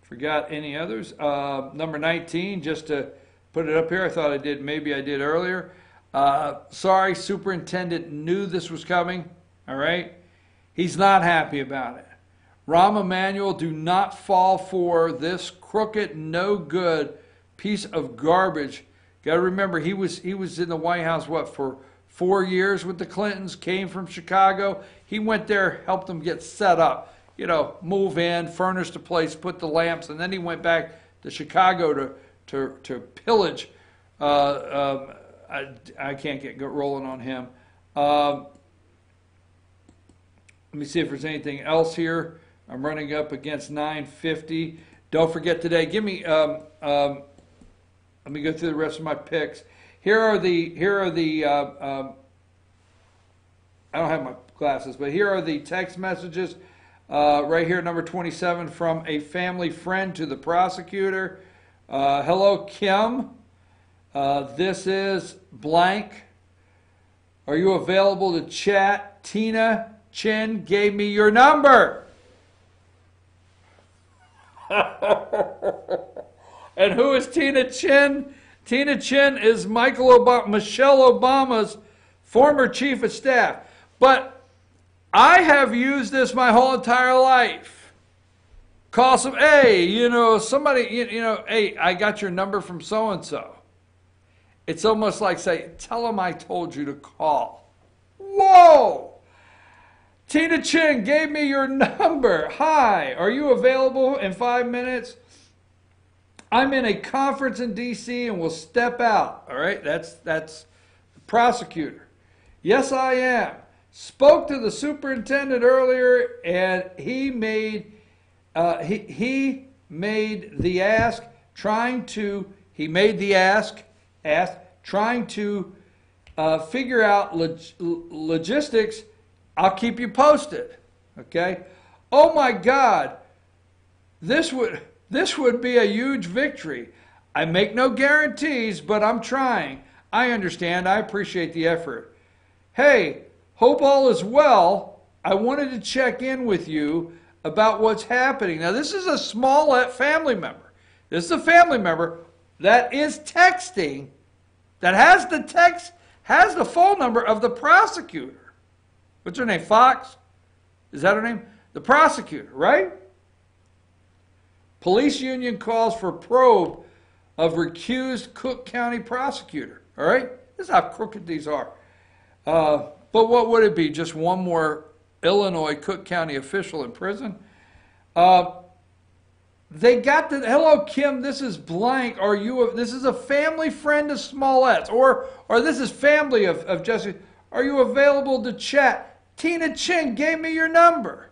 forgot any others. Number 19, just to put it up here. I thought I did, maybe I did earlier. Sorry, superintendent knew this was coming. All right? He's not happy about it. Rahm Emanuel, do not fall for this crooked, no good piece of garbage. Got to remember, he was in the White House, what, for 4 years with the Clintons, came from Chicago. He went there, helped them get set up. You know, move in, furnish the place, put the lamps, and then he went back to Chicago to pillage. I can't get rolling on him. Let me see if there's anything else here. I'm running up against 9:50. Don't forget today. Give me. Let me go through the rest of my picks. Here are the. I don't have my classes. But here are the text messages right here, number 27, from a family friend to the prosecutor. Hello, Kim. This is blank. Are you available to chat? Tina Chin gave me your number. And who is Tina Chin? Tina Chin is Michelle Obama's former chief of staff. But I have used this my whole entire life. Call some, hey, somebody, hey, I got your number from so-and-so. It's almost like say, tell them I told you to call. Whoa! Tina Chin gave me your number. Hi, are you available in 5 minutes? I'm in a conference in D.C. and will step out. All right, that's the prosecutor. Yes, I am. Spoke to the superintendent earlier, and he made the ask, trying to figure out logistics. I'll keep you posted. Okay. Oh my God, this would be a huge victory. I make no guarantees, but I'm trying. I understand. I appreciate the effort. Hey, hope all is well. I wanted to check in with you about what's happening. Now, this is a Smollett family member. This is a family member that is texting, that has the phone number of the prosecutor. What's her name? Fox? Is that her name? The prosecutor, right? Police union calls for probe of recused Cook County prosecutor. All right? This is how crooked these are. But what would it be? Just one more Illinois Cook County official in prison? They got the, hello, Kim, this is blank. This is a family friend of Smollett's. Or this is family of Jesse. Are you available to chat? Tina Chin gave me your number.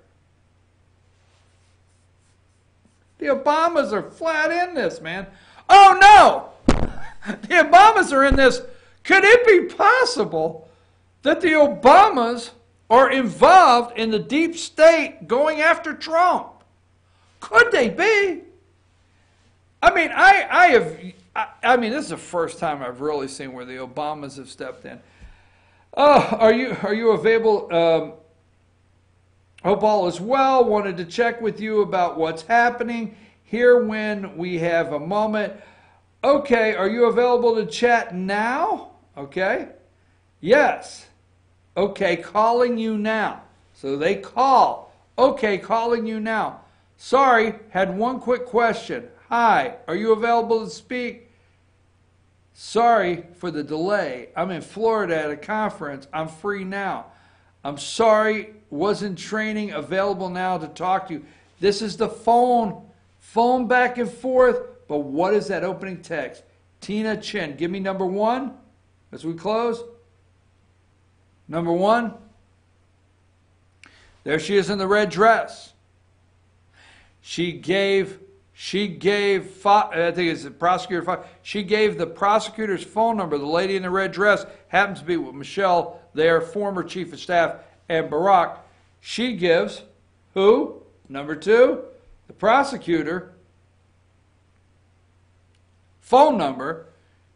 The Obamas are flat in this, man. Oh, no! The Obamas are in this. Could it be possible that the Obamas are involved in the deep state going after Trump? Could they be? I mean, this is the first time I've really seen where the Obamas have stepped in. Are you available? Hope all is well. Wanted to check with you about what's happening here when we have a moment. Okay, are you available to chat now? Okay. Yes. Okay, calling you now. So they call. Okay, calling you now. Sorry, had one quick question. Hi, are you available to speak? Sorry for the delay. I'm in Florida at a conference. I'm free now. I'm sorry, wasn't training, available now to talk to you. This is the phone back and forth. But what is that opening text? Tina Chin, give me number one as we close. Number one. There she is in the red dress. She gave I think it's the prosecutor. She gave the prosecutor's phone number. The lady in the red dress happens to be with Michelle, their former chief of staff, and Barack. She gives who? Number two, the prosecutor phone number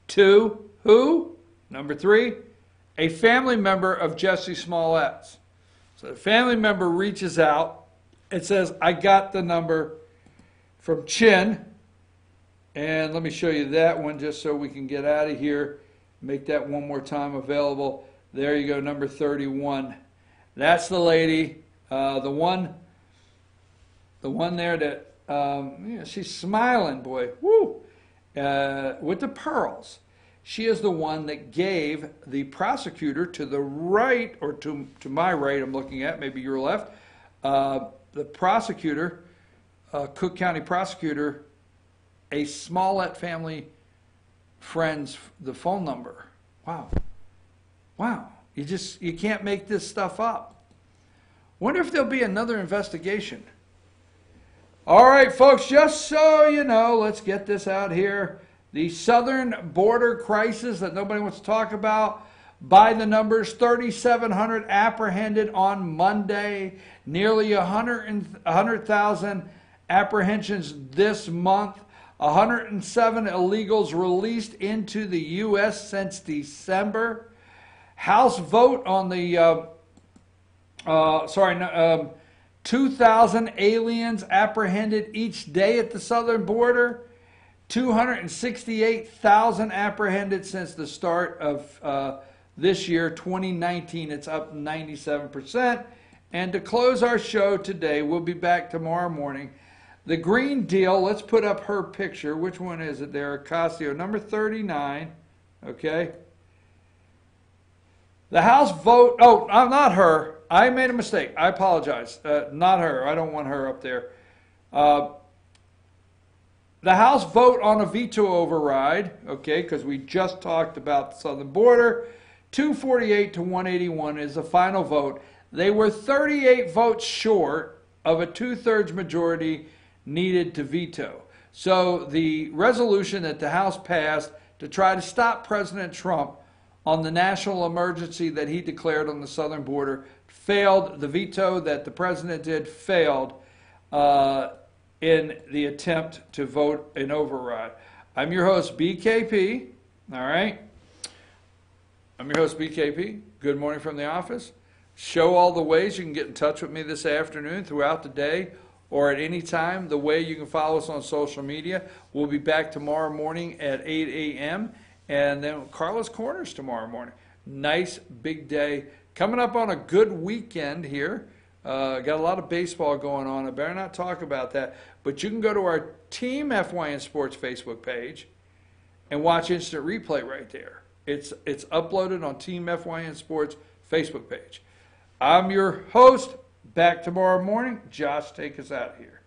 to who? Number three, a family member of Jesse Smollett's. So the family member reaches out and says, I got the number from Chin. And let me show you that one just so we can get out of here. Make that one more time available. There you go, number 31. That's the lady, the one there that, she's smiling, boy, woo, with the pearls. She is the one that gave the prosecutor to the right, or to my right, I'm looking at, maybe your left, the prosecutor, Cook County prosecutor, a Smollett family friend's, the phone number. Wow. Wow. You can't make this stuff up. Wonder if there'll be another investigation. All right, folks, just so you know, let's get this out here. The southern border crisis that nobody wants to talk about. By the numbers, 3,700 apprehended on Monday, nearly 100,000 apprehensions this month, 107 illegals released into the U.S. since December. House vote on the 2,000 aliens apprehended each day at the southern border. 268,000 apprehended since the start of this year, 2019. It's up 97%. And to close our show today, we'll be back tomorrow morning. The Green Deal, let's put up her picture. Which one is it there? Ocasio, number 39. Okay. The House vote, oh, not her. I made a mistake. I apologize. Not her. I don't want her up there. The House vote on a veto override, okay, because we just talked about the southern border. 248 to 181 is the final vote. They were 38 votes short of a 2/3 majority needed to veto. So the resolution that the House passed to try to stop President Trump on the national emergency that he declared on the southern border failed. The veto that the president did failed in the attempt to vote an override. I'm your host, BKP. All right. I'm your host, BKP. Good morning from the office. Show all the ways you can get in touch with me this afternoon, throughout the day, or at any time. The way you can follow us on social media. We'll be back tomorrow morning at 8 a.m. And then Carla's Corners tomorrow morning. Nice big day. Coming up on a good weekend here. Got a lot of baseball going on. I better not talk about that. But you can go to our Team FYN Sports Facebook page and watch instant replay right there. It's uploaded on Team FYN Sports Facebook page. I'm your host. Back tomorrow morning. Josh, take us out here.